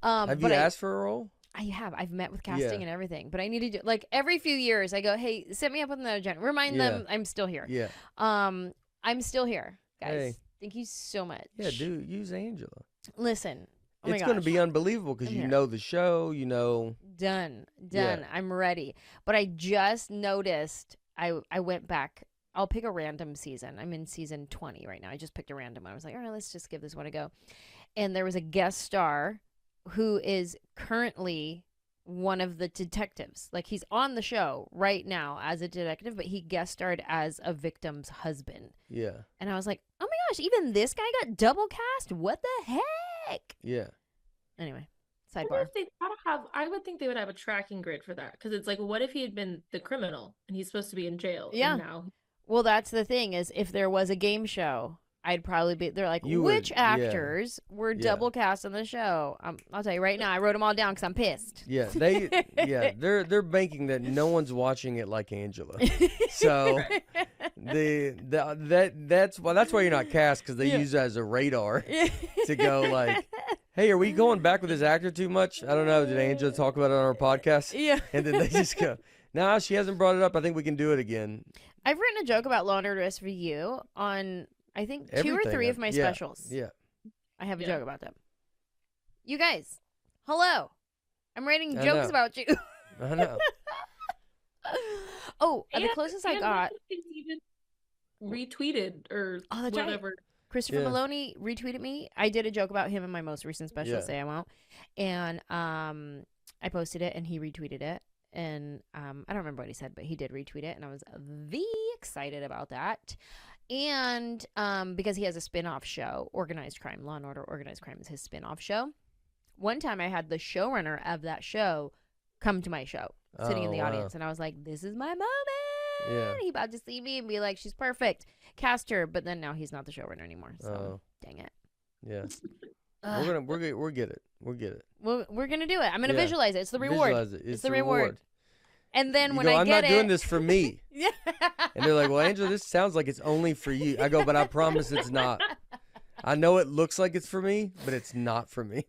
Have you asked for a role? I have. I've met with casting and everything, but I need to do like every few years. I go, hey, set me up with another agenda. Remind them I'm still here. Yeah. I'm still here, guys. Hey. Thank you so much. Yeah, dude, use Anjelah. Listen. Oh it's going to be unbelievable because you know the show, you know. Done. Yeah. I'm ready. But I just noticed I went back. I'll pick a random season. I'm in season 20 right now. I just picked a random one. I was like, all right, let's just give this one a go. And there was a guest star who is currently one of the detectives. Like he's on the show right now as a detective, but he guest starred as a victim's husband. Yeah. And I was like, oh my gosh, even this guy got double cast? What the heck? Yeah. Anyway, I sidebar. wonder if they gotta have. I would think they would have a tracking grid for that because it's like, what if he had been the criminal and he's supposed to be in jail? Yeah. And now. Well, that's the thing is if there was a game show, I'd probably be. They're like, which actors were double cast on the show? I'll tell you right now. I wrote them all down because I'm pissed. Yeah, they're banking that no one's watching it like Anjelah. So that's why you're not cast because they use it as a radar to go like, hey, are we going back with this actor too much? I don't know. Did Anjelah talk about it on our podcast? Yeah. And then they just go, no, she hasn't brought it up. I think we can do it again. I've written a joke about Law & Order SVU on, I think, 2 or 3 of my specials. Yeah. I have a joke about them. You guys, hello. I'm writing jokes about you. I know. The closest I got. Even retweeted or whatever. Right. Christopher Maloney retweeted me. I did a joke about him in my most recent special, Say I Won't. And I posted it and he retweeted it. And I don't remember what he said, but he did retweet it. And I was very excited about that. And because he has a spin-off show, Organized Crime, Law & Order Organized Crime is his spin-off show. One time I had the showrunner of that show come to my show, sitting in the audience. And I was like, this is my moment. Yeah. He about to see me and be like, she's perfect. Cast her. But then now he's not the showrunner anymore. So dang it. Yeah. We'll get it. We'll get it. We're going to do it. I'm going to visualize it. It's the reward. Visualize it. It's the reward. And then when I I'm get not doing this for me. Yeah. And they're like, well, Anjelah, this sounds like it's only for you. I go, but I promise it's not. I know it looks like it's for me, but it's not for me.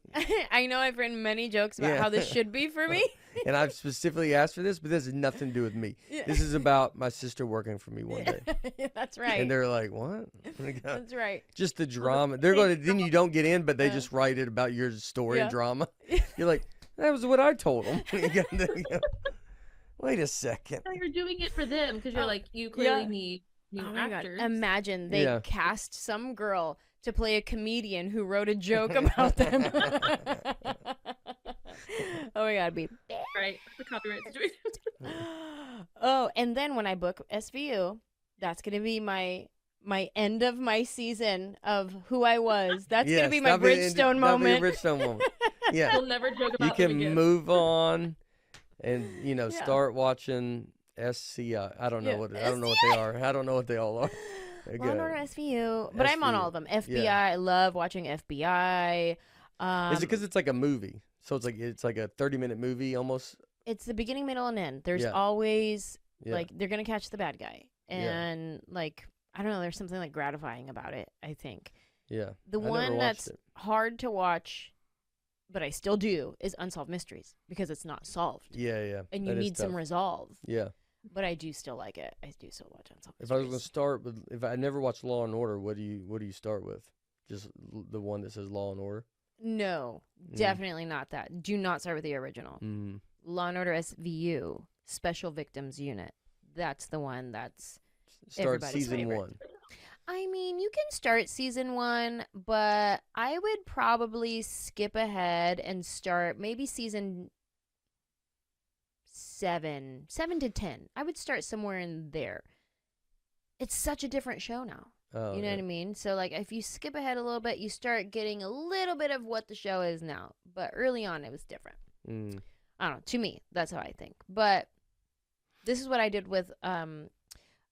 I know I've written many jokes about how this should be for me. And I've specifically asked for this, but this has nothing to do with me. Yeah. This is about my sister working for me one day. That's right. And they're like, what? That's right. Just the drama. They're going to, then you don't get in, but they just write it about your story and drama. You're like, that was what I told them. Wait a second. No, you're doing it for them because you're like, you clearly need new actors. God. Imagine they cast some girl to play a comedian who wrote a joke about them. Oh my God, beep. Right, the copyright situation. Oh, and then when I book SVU, that's gonna be my end of my season of who I was. That's gonna be my Bridgestone moment. Bridgestone moment. Yeah, we'll never joke about. You can move on, and start watching SCI. I don't know what they are. I don't know what they all are. Law and Order SVU, but I'm on all of them. FBI, I love watching FBI. Is it because it's like a movie? So it's like a 30-minute movie almost. It's the beginning, middle, and end. There's Yeah. always Yeah. like they're gonna catch the bad guy, Yeah. and like I don't know. There's something like gratifying about it. I think Yeah. the I never one watched that's it. hard to watch, but I still do, is Unsolved Mysteries because it's not solved, Yeah, yeah. and you That is need some tough. resolve. Yeah. But I do still like it. I do still watch Unsolved If I was Mysteries. gonna start with, if I never watched Law and Order, what do you start with? Just the one that says Law and Order. No, definitely not that. Do not start with the original. Mm. Law and Order SVU, Special Victims Unit. That's the one that's Start everybody's season favorite. 1. I mean, you can start season 1, but I would probably skip ahead and start maybe season 7 to 10. I would start somewhere in there. It's such a different show now. Oh, You know yeah. what I mean? So, like, if you skip ahead a little bit, you start getting a little bit of what the show is now. But early on, it was different. Mm. I don't know. To me, that's how I think. But this is what I did with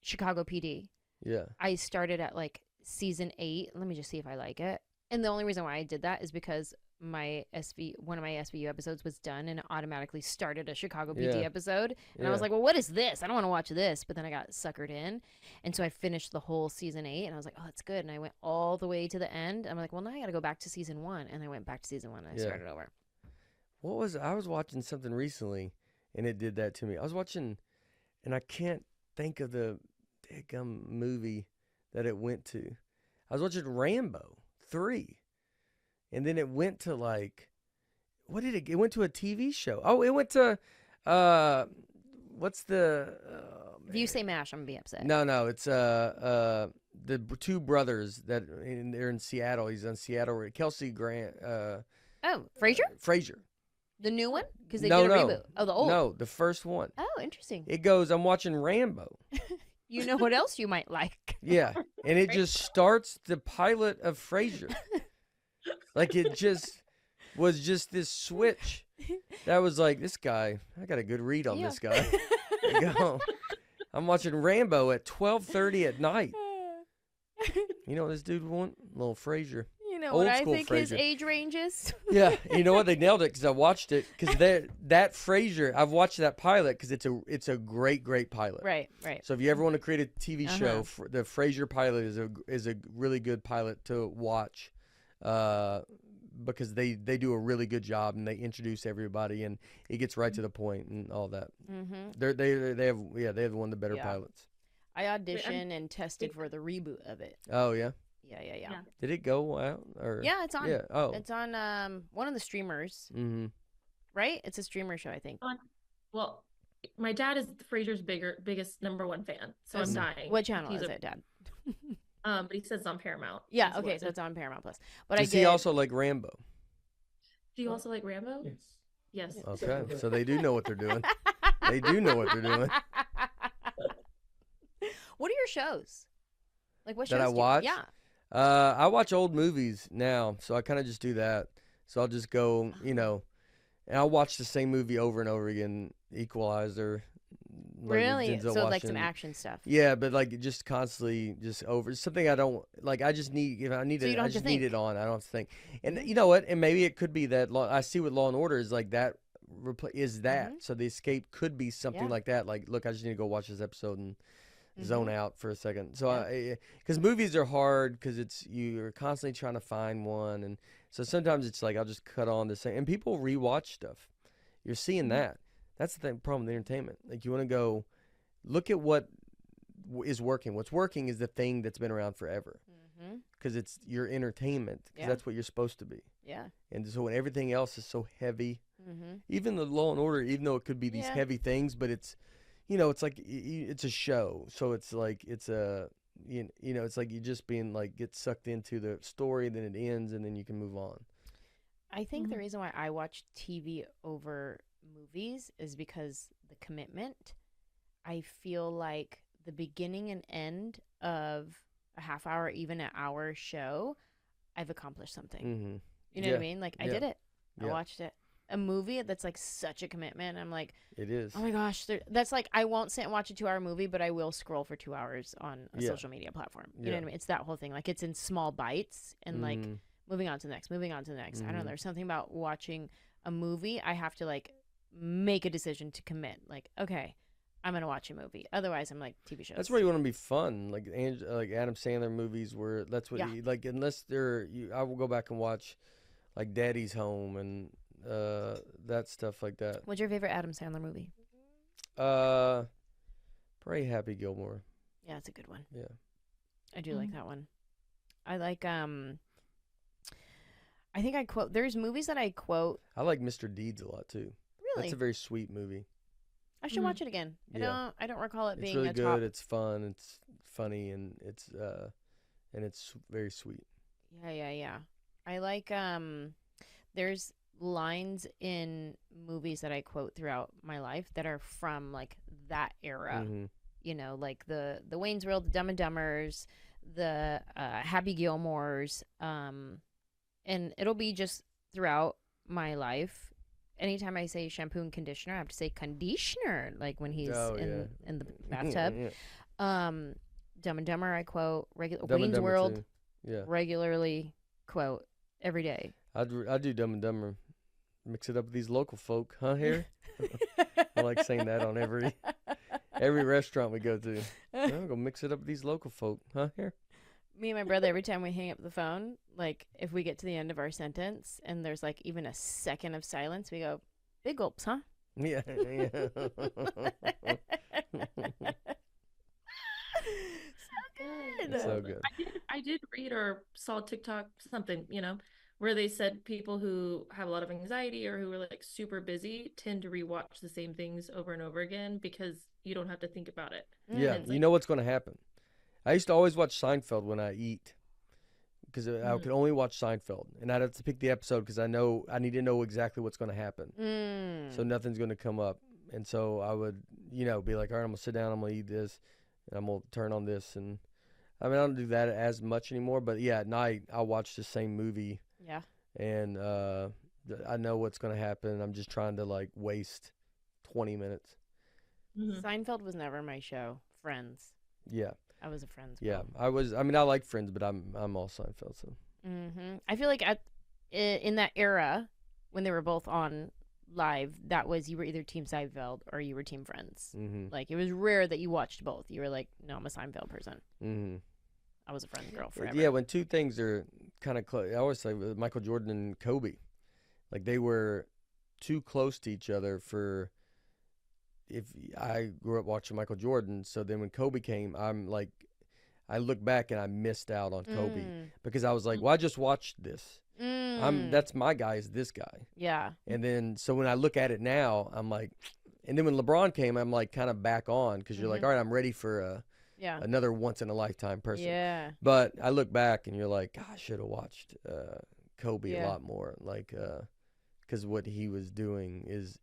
Chicago PD. Yeah. I started at, like, season 8. Let me just see if I like it. And the only reason why I did that is because one of my SVU episodes was done and it automatically started a Chicago PD Yeah. episode. And I Yeah. was like, well, what is this? I don't want to watch this. But then I got suckered in. And so I finished the whole season 8 and I was like, oh, that's good. And I went all the way to the end. I'm like, well, now I got to go back to season 1. And I went back to season 1 and I Yeah. started over. I was watching something recently and it did that to me. I was watching, and I can't think of the daggum movie that it went to. I was watching Rambo 3. And then it went to like, what did it went to a TV show. Oh, it went to, what's the, If you say MASH, I'm going to be upset. no, it's the two brothers that they're in Seattle. He's on Seattle. Kelsey Grant, Oh, Frasier? Frasier. The new one? Because they No, did a no. reboot. Oh, the old. No, the first one. Oh, interesting. It goes, I'm watching Rambo. You know what else you might like? Yeah, and it just starts the pilot of Frasier. Like it just was just this switch that was like, this guy, I got a good read on Yeah. this guy. I go, I'm watching Rambo at 12:30 at night. You know what this dude want? Little Frasier. You know Old what I school think his Frasier. age range is? Yeah, you know what? They nailed it because I watched it. Because that Frasier, I've watched that pilot because it's a great pilot. Right. So if you ever want to create a TV show, Uh-huh. the Frasier pilot is a really good pilot to watch, because they do a really good job and they introduce everybody and it gets right to the point and all that. Mm-hmm. They have one of the better Yeah. pilots. I auditioned and tested for the reboot of it. Oh yeah, Yeah. Yeah. did it go out or? Yeah, it's on. Yeah. Oh. It's on one of the streamers, Mm-hmm. right? It's a streamer show, I think. Well, my dad is Frasier's biggest #1 fan, so I'm dying. What channel He's is a- it, Dad? But he says it's on Paramount. Yeah, is okay, what so it it's on Paramount Plus. But Does I did. he also like Rambo? Do you also like Rambo? Yes. Yes. Okay, so they do know what they're doing. They do know what they're doing. What are your shows? Like what That shows? I do you- watch? Yeah. I watch old movies now, so I kind of just do that. So I'll just go, and I'll watch the same movie over and over again. Equalizer. like with Really? Denzel So like some Washington. action stuff. Yeah, but like just constantly just over something I don't like. I just need if I need So you it. don't I have to just need think. it on. I don't have to think. And you know what? And maybe it could be that I see with Law and Order is like that. Is that Mhm. so? The escape could be something Yeah. like that. Like, look, I just need to go watch this episode and zone Mhm. out for a second. So Yeah. because movies are hard because you're constantly trying to find one, and so sometimes it's like I'll just cut on the same. And people rewatch stuff. You're seeing that. That's the problem with entertainment. Like you want to go look at what is working. What's working is the thing that's been around forever Mhm. because it's your entertainment. Because Yeah. that's what you're supposed to be. Yeah. And so when everything else is so heavy, Mhm. even the Law and Order, even though it could be these Yeah. heavy things, but it's, it's like it's a show. So it's like it's a, it's like you just being like get sucked into the story, then it ends, and then you can move on. I think the Mhm. reason why I watch TV over movies is because the commitment. I feel like the beginning and end of a half hour, even an hour show, I've accomplished something. Mm-hmm. You know what I mean? Like I Yeah. did it. I Yeah. watched it. a movie that's like such a commitment. I'm like, It is. oh my gosh, that's like I won't sit and watch a 2-hour movie, but I will scroll for 2 hours on a Yeah. social media platform. You know Yeah. what I mean? It's that whole thing. Like it's in small bites and like Mhm. moving on to the next, moving on to the next. I don't know. Mhm. There's something about watching a movie. I have to like make a decision to commit. Like, okay, I'm gonna watch a movie. Otherwise, I'm like TV shows. That's where you want to be fun, like like Adam Sandler movies, where that's what Yeah. you like. Unless I will go back and watch like Daddy's Home and that stuff like that. What's your favorite Adam Sandler movie? Probably Happy Gilmore. Yeah, it's a good one. Yeah. I do like that one. I like I think I quote. There's movies that I quote. I like Mr. Deeds a lot too. Really, That's a very sweet movie. I should watch it again. Yeah. I don't recall it It's being really a good. top. It's fun. It's funny, and it's very sweet. Yeah. I like there's lines in movies that I quote throughout my life that are from like that era. Mhm. You know, like the Wayne's World, the Dumb and Dumbers, the Happy Gilmores, and it'll be just throughout my life. Anytime I say shampoo and conditioner, I have to say conditioner, like when he's in the bathtub. Yeah. Dumb and Dumber, I quote Dumb and Wayne's Dumber World, too. Yeah. regularly quote every day. I do Dumb and Dumber. Mix it up with these local folk, huh? Here, I like saying that on every restaurant we go to. I'm gonna mix it up with these local folk, huh? Here. Me and my brother, every time we hang up the phone, like if we get to the end of our sentence and there's like even a second of silence, we go, big gulps, huh? Yeah. Good. So good. I did read or saw TikTok something, where they said people who have a lot of anxiety or who are like super busy tend to rewatch the same things over and over again because you don't have to think about it. Yeah, It's you like- know what's going to happen. I used to always watch Seinfeld when I eat because I could only watch Seinfeld, and I'd have to pick the episode because I need to know exactly what's going to happen, so nothing's going to come up. And so I would, be like, all right, I'm gonna sit down, I'm gonna eat this, and I'm gonna turn on this, and I mean I don't do that as much anymore. But yeah, at night I'll watch the same movie. Yeah. And I know what's going to happen. I'm just trying to like waste 20 minutes. Mhm. Seinfeld was never my show. Friends. Yeah. I was a Friends. Yeah. girl. I like Friends, but I'm all Seinfeld. So. I feel like in that era when they were both on live, that was you were either Team Seinfeld or you were Team Friends. Mm-hmm. Like it was rare that you watched both. You were like, no, I'm a Seinfeld person. Mm-hmm. I was a Friends girl forever. Yeah. When two things are kind of close, I always say with Michael Jordan and Kobe, like they were too close to each other for. If I grew up watching Michael Jordan, so then when Kobe came, I'm like, I look back and I missed out on Kobe because I was like, well, I just watched this. That's my guy is this guy. Yeah. And then so when I look at it now, I'm like, and then when LeBron came, I'm like kind of back on because you're like, all right, I'm ready for another once in a lifetime person. Yeah. But I look back and you're like, God, I should have watched Kobe a lot more, like because what he was doing is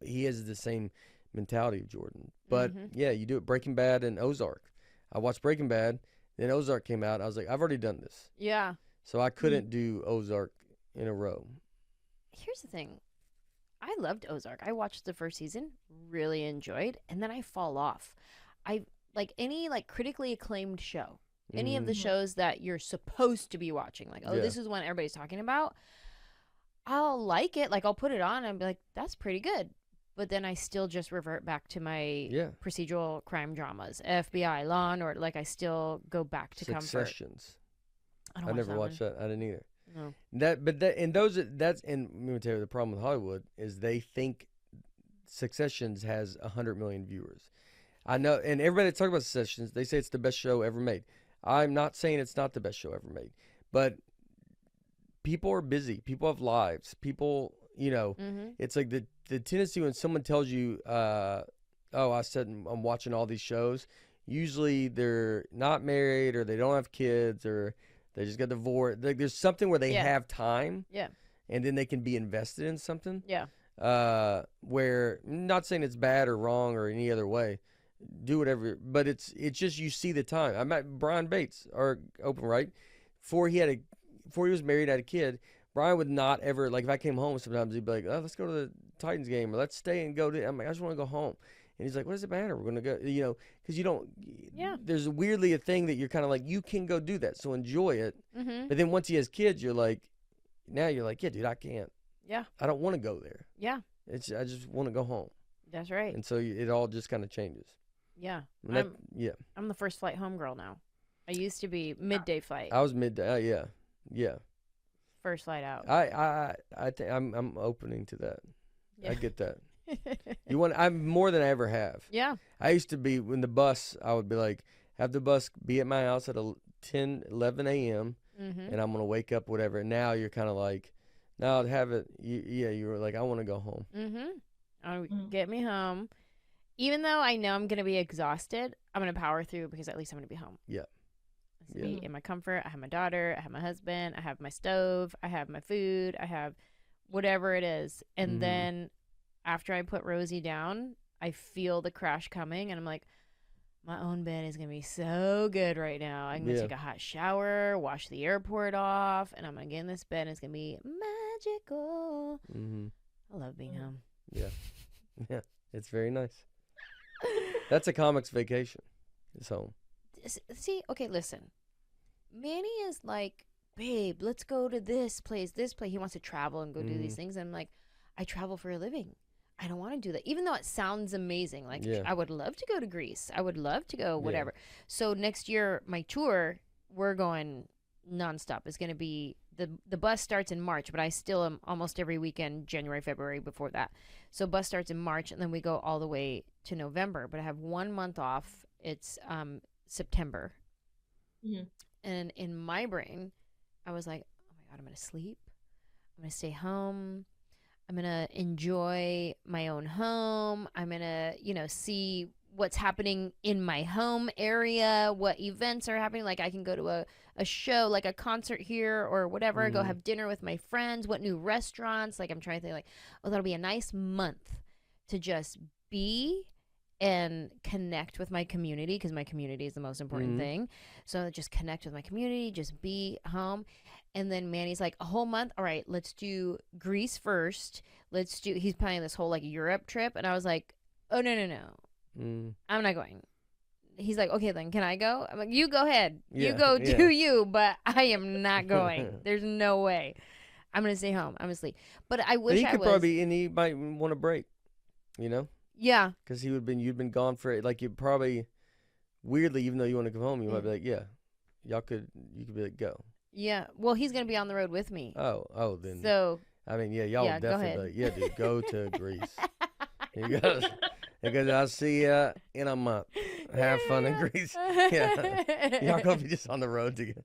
he has the same mentality of Jordan. But yeah, you do it. Breaking Bad and Ozark. I watched Breaking Bad, then Ozark came out. I was like, I've already done this. Yeah. So I couldn't do Ozark in a row. Here's the thing. I loved Ozark. I watched the first season, really enjoyed, and then I fall off. I like any like critically acclaimed show. Any of the shows that you're supposed to be watching, like, oh, this is one everybody's talking about. I'll like it, like I'll put it on and be like, that's pretty good. But then I still just revert back to my procedural crime dramas, FBI, Law and Order. Like I still go back to comfort. Successions. I never watched that. I didn't either. No. And let me tell you the problem with Hollywood is they think Successions has 100 million viewers. I know, and everybody that talks about Successions, they say it's the best show ever made. I'm not saying it's not the best show ever made, but people are busy. People have lives. People, it's like the tendency when someone tells you, oh, I said I'm watching all these shows, usually they're not married or they don't have kids or they just got divorced. Like, there's something where they have time. Yeah. And then they can be invested in something. Yeah. Where, not saying it's bad or wrong or any other way. Do whatever, but it's just you see the time. I met Brian Bates, our open right, before he was married, had a kid. Brian would not ever, like, if I came home sometimes, he'd be like, oh, let's go to the Titans game, or let's stay and go to, I'm like, I just want to go home. And he's like, what does it matter? We're going to go, you know, because you don't, there's weirdly a thing that you're kind of like, you can go do that, so enjoy it. But then once he has kids, you're like, now you're like, yeah, dude, I can't. Yeah. I don't want to go there. Yeah. I just want to go home. That's right. And so it all just kind of changes. Yeah. Yeah. I'm the first flight home girl now. I used to be midday flight. I was midday. Yeah. First flight out. I think I'm opening to that. Yeah. I get that. I'm more than I ever have. Yeah. I used to be, when the bus, I would be like, have the bus be at my house at 10, 11 a.m. And I'm going to wake up, whatever. And now you're kind of like, no, I'd have it. You were like, I want to go home. Get me home. Even though I know I'm going to be exhausted, I'm going to power through because at least I'm going to be home. Yeah. Be in my comfort. I have my daughter. I have my husband. I have my stove. I have my food. I have whatever it is. And then after I put Rosie down, I feel the crash coming. And I'm like, my own bed is going to be so good right now. I'm going to take a hot shower, wash the airport off, and I'm going to get in this bed, and it's going to be magical. I love being home. Yeah. Yeah. It's very nice. That's a comic's vacation. It's home. See, okay, listen. Manny is like, babe, let's go to this place. He wants to travel and go do these things. And I'm like, I travel for a living. I don't want to do that. Even though it sounds amazing. Like, I would love to go to Greece. I would love to go whatever. So next year, my tour, we're going nonstop. It's going to be, the bus starts in March, but I still am almost every weekend, January, February before that. So bus starts in March, and then we go all the way to November. But I have 1 month off. It's September. And in my brain, I was like, oh my God, I'm going to sleep. I'm going to stay home. I'm going to enjoy my own home. I'm going to, see what's happening in my home area, what events are happening. Like I can go to a show, like a concert here or whatever, go have dinner with my friends, what new restaurants. Like I'm trying to think like, oh, that'll be a nice month to just be and connect with my community, because my community is the most important thing. So just connect with my community, just be home. And then Manny's like, a whole month? All right, let's do Greece first. He's planning this whole like Europe trip. And I was like, oh, no. I'm not going. He's like, okay, then can I go? I'm like, you go ahead. You go do you, but I am not going. There's no way. I'm going to stay home. I'm going to sleep. But I wish he might want a break, Yeah. Because you'd been gone for it. Like you probably, weirdly, even though you want to come home, you might be like, you could be like, go. Yeah. Well, he's going to be on the road with me. Oh, then. So. I mean, y'all definitely be like, dude, go to Greece. You guys, because I'll see you in a month. Have fun in Greece. Yeah. Y'all going to be just on the road together.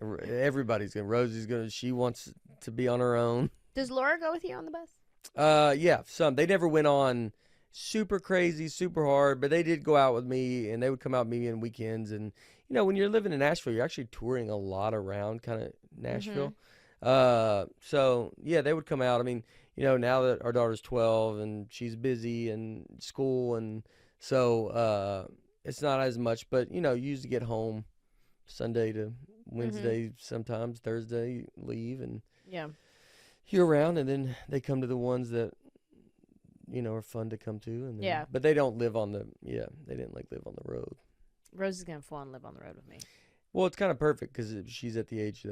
Everybody's going to. Rosie's going to, she wants to be on her own. Does Laura go with you on the bus? Yeah, some. They never went on super crazy, super hard, but they did go out with me, and they would come out with me on weekends. And, when you're living in Nashville, you're actually touring a lot around kind of Nashville. So, yeah, they would come out. I mean, now that our daughter's 12 and she's busy and school, and so it's not as much, but, you usually get home Sunday to Wednesday, sometimes Thursday, leave, and you're around, and then they come to the ones that are fun to come to, and then, but they don't live on they didn't like live on the road. Rose is gonna full on live on the road with me. Well, it's kind of perfect because she's at the age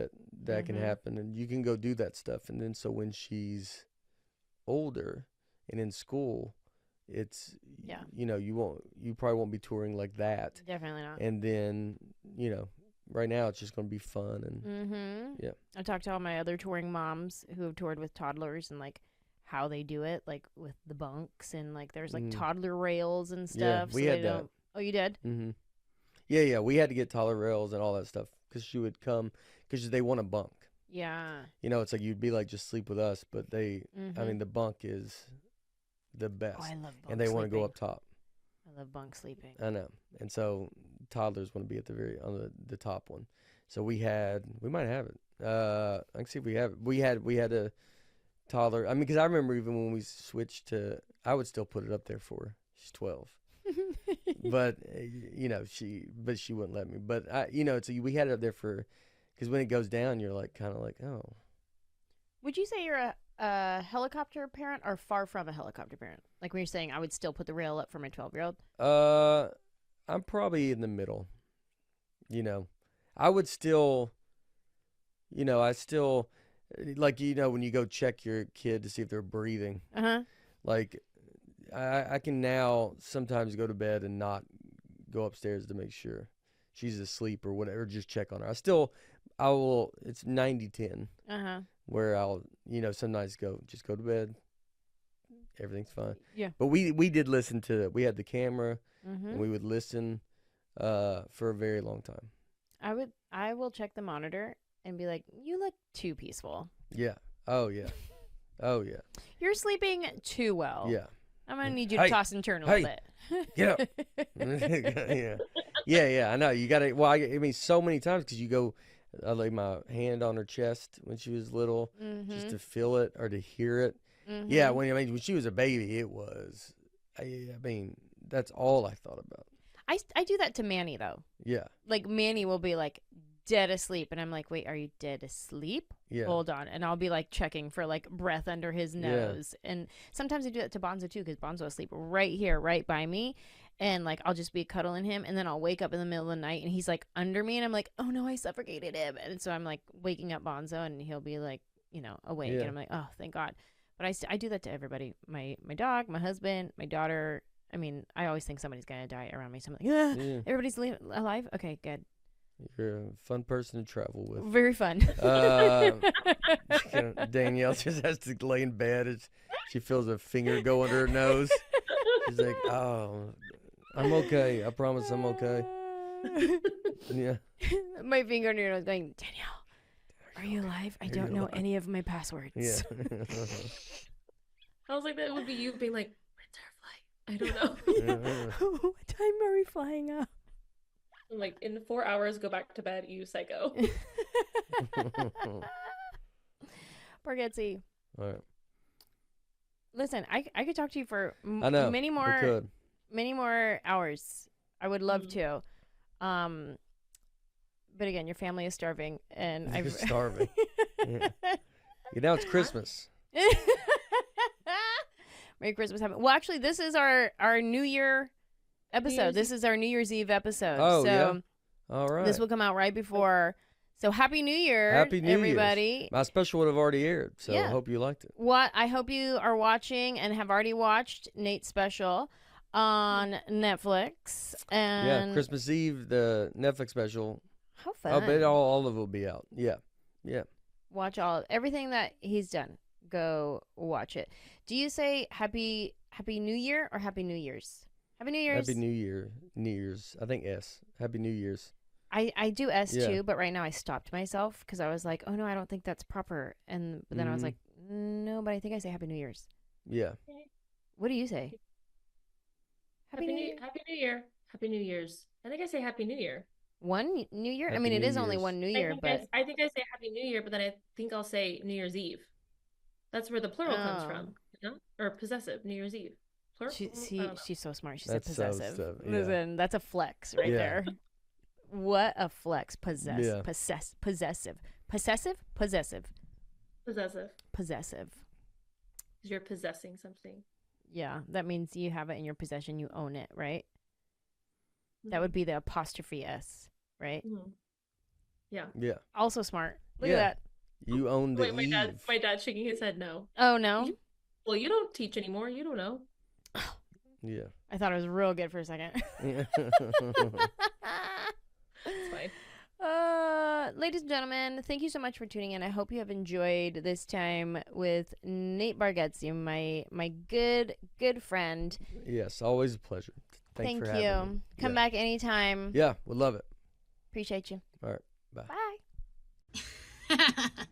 that can happen, and you can go do that stuff, and then so when she's older and in school, it's you probably won't be touring like that. Definitely not. And then right now it's just going to be fun, and I talked to all my other touring moms who have toured with toddlers and like how they do it, like with the bunks, and like there's like toddler rails and stuff. Yeah, we had that. Oh, you did? Yeah, we had to get toddler rails and all that stuff because she would come because they want a bunk. Yeah. It's like you'd be like, just sleep with us, but I mean, the bunk is the best. Oh, I love bunk and they want to go sleeping. up top. I love bunk sleeping. I know. And so toddlers want to be at on the top one. So we might have it. I can see if we have it. We had a toddler. I mean, because I remember even when we switched to, I would still put it up there for her. She's 12. But she wouldn't let me. But we had it up there because when it goes down, you're like kind of like, oh, Would you say you're a helicopter parent or far from a helicopter parent? Like when you're saying I would still put the rail up for my 12-year-old? I'm probably in the middle. You know, I would still, I still, like, when you go check your kid to see if they're breathing, like, I can now sometimes go to bed and not go upstairs to make sure she's asleep or whatever, just check on her. I will, it's 90-10, where I'll, some nights just go to bed. Everything's fine. Yeah. But we did listen to, we had the camera, and we would listen for a very long time. I will check the monitor and be like, you look too peaceful. Yeah. Oh, yeah. Oh, yeah. You're sleeping too well. Yeah. I'm going to need you to toss and turn a little bit. Get up. Yeah. I know. You got to, well, I mean, so many times because I laid my hand on her chest when she was little just to feel it or to hear it. Yeah. When she was a baby, it was, I mean, that's all I thought about. I do that to Manny, though. Yeah. Like, Manny will be, like, dead asleep. And I'm like, wait, are you dead asleep? Yeah. Hold on. And I'll be, like, checking for, like, breath under his nose. Yeah. And sometimes I do that to Bonzo, too, because Bonzo will sleep right here, right by me. And, like, I'll just be cuddling him. And then I'll wake up in the middle of the night, and he's, like, under me. And I'm like, oh, no, I suffocated him. And so I'm, like, waking up Bonzo, and he'll be, like, awake. Yeah. And I'm like, oh, thank God. But I do that to everybody. My dog, my husband, my daughter. I mean, I always think somebody's going to die around me. So I'm like, everybody's alive? Okay, good. You're a fun person to travel with. Very fun. Danielle just has to lay in bed as she feels a finger go under her nose. She's like, oh, I'm okay. I promise I'm okay. Yeah. My finger under your nose going, Danielle, are you alive? I don't know any of my passwords. Yeah. I was like, that would be you being like, I don't know. What time are we flying up? I'm like, in 4 hours, go back to bed, you psycho. Bargatze. All right. Listen, I could talk to you for many more hours. I would love to. But again, your family is starving, and I'm starving. Yeah. Now it's Christmas. Merry Christmas. Well, actually, this is our New Year episode. This is our New Year's Eve episode. Oh, so yeah. All right. This will come out right before. So Happy New Year, everybody. Year's. My special would have already aired, so I hope you liked it. I hope you are watching and have already watched Nate's special on Netflix. And Christmas Eve, the Netflix special. How fun. I bet all of it will be out. Yeah. Watch everything that he's done. Go watch it. Do you say Happy New Year or Happy New Year's? Happy New Year's. Happy New Year's. I think S. Happy New Year's. I do S too, but right now I stopped myself because I was like, oh no, I don't think that's proper. And then I was like, no, but I think I say Happy New Year's. Yeah. What do you say? Happy New Year. Happy New Year's. I think I say Happy New Year. One New Year? Happy I mean, it New is only Year's. one New Year, but I think I say Happy New Year, but then I think I'll say New Year's Eve. That's where the plural comes from, or possessive. New Year's Eve. Plural. She's so smart. She That's said possessive. So Listen, that's a flex right there. What a flex. Possessive. Possessive. Because you're possessing something. Yeah, that means you have it in your possession. You own it, right? That would be the apostrophe S, right? Yeah. Yeah. Also smart. Look at that. You own the Wait, my dad's shaking his head no. Oh, no? Well, you don't teach anymore. You don't know. Yeah. I thought it was real good for a second. It's fine. Ladies and gentlemen, thank you so much for tuning in. I hope you have enjoyed this time with Nate Bargatze, my good friend. Yes, always a pleasure. Thanks for having me. Come back anytime. Yeah, we'd love it. Appreciate you. All right. Bye. Bye.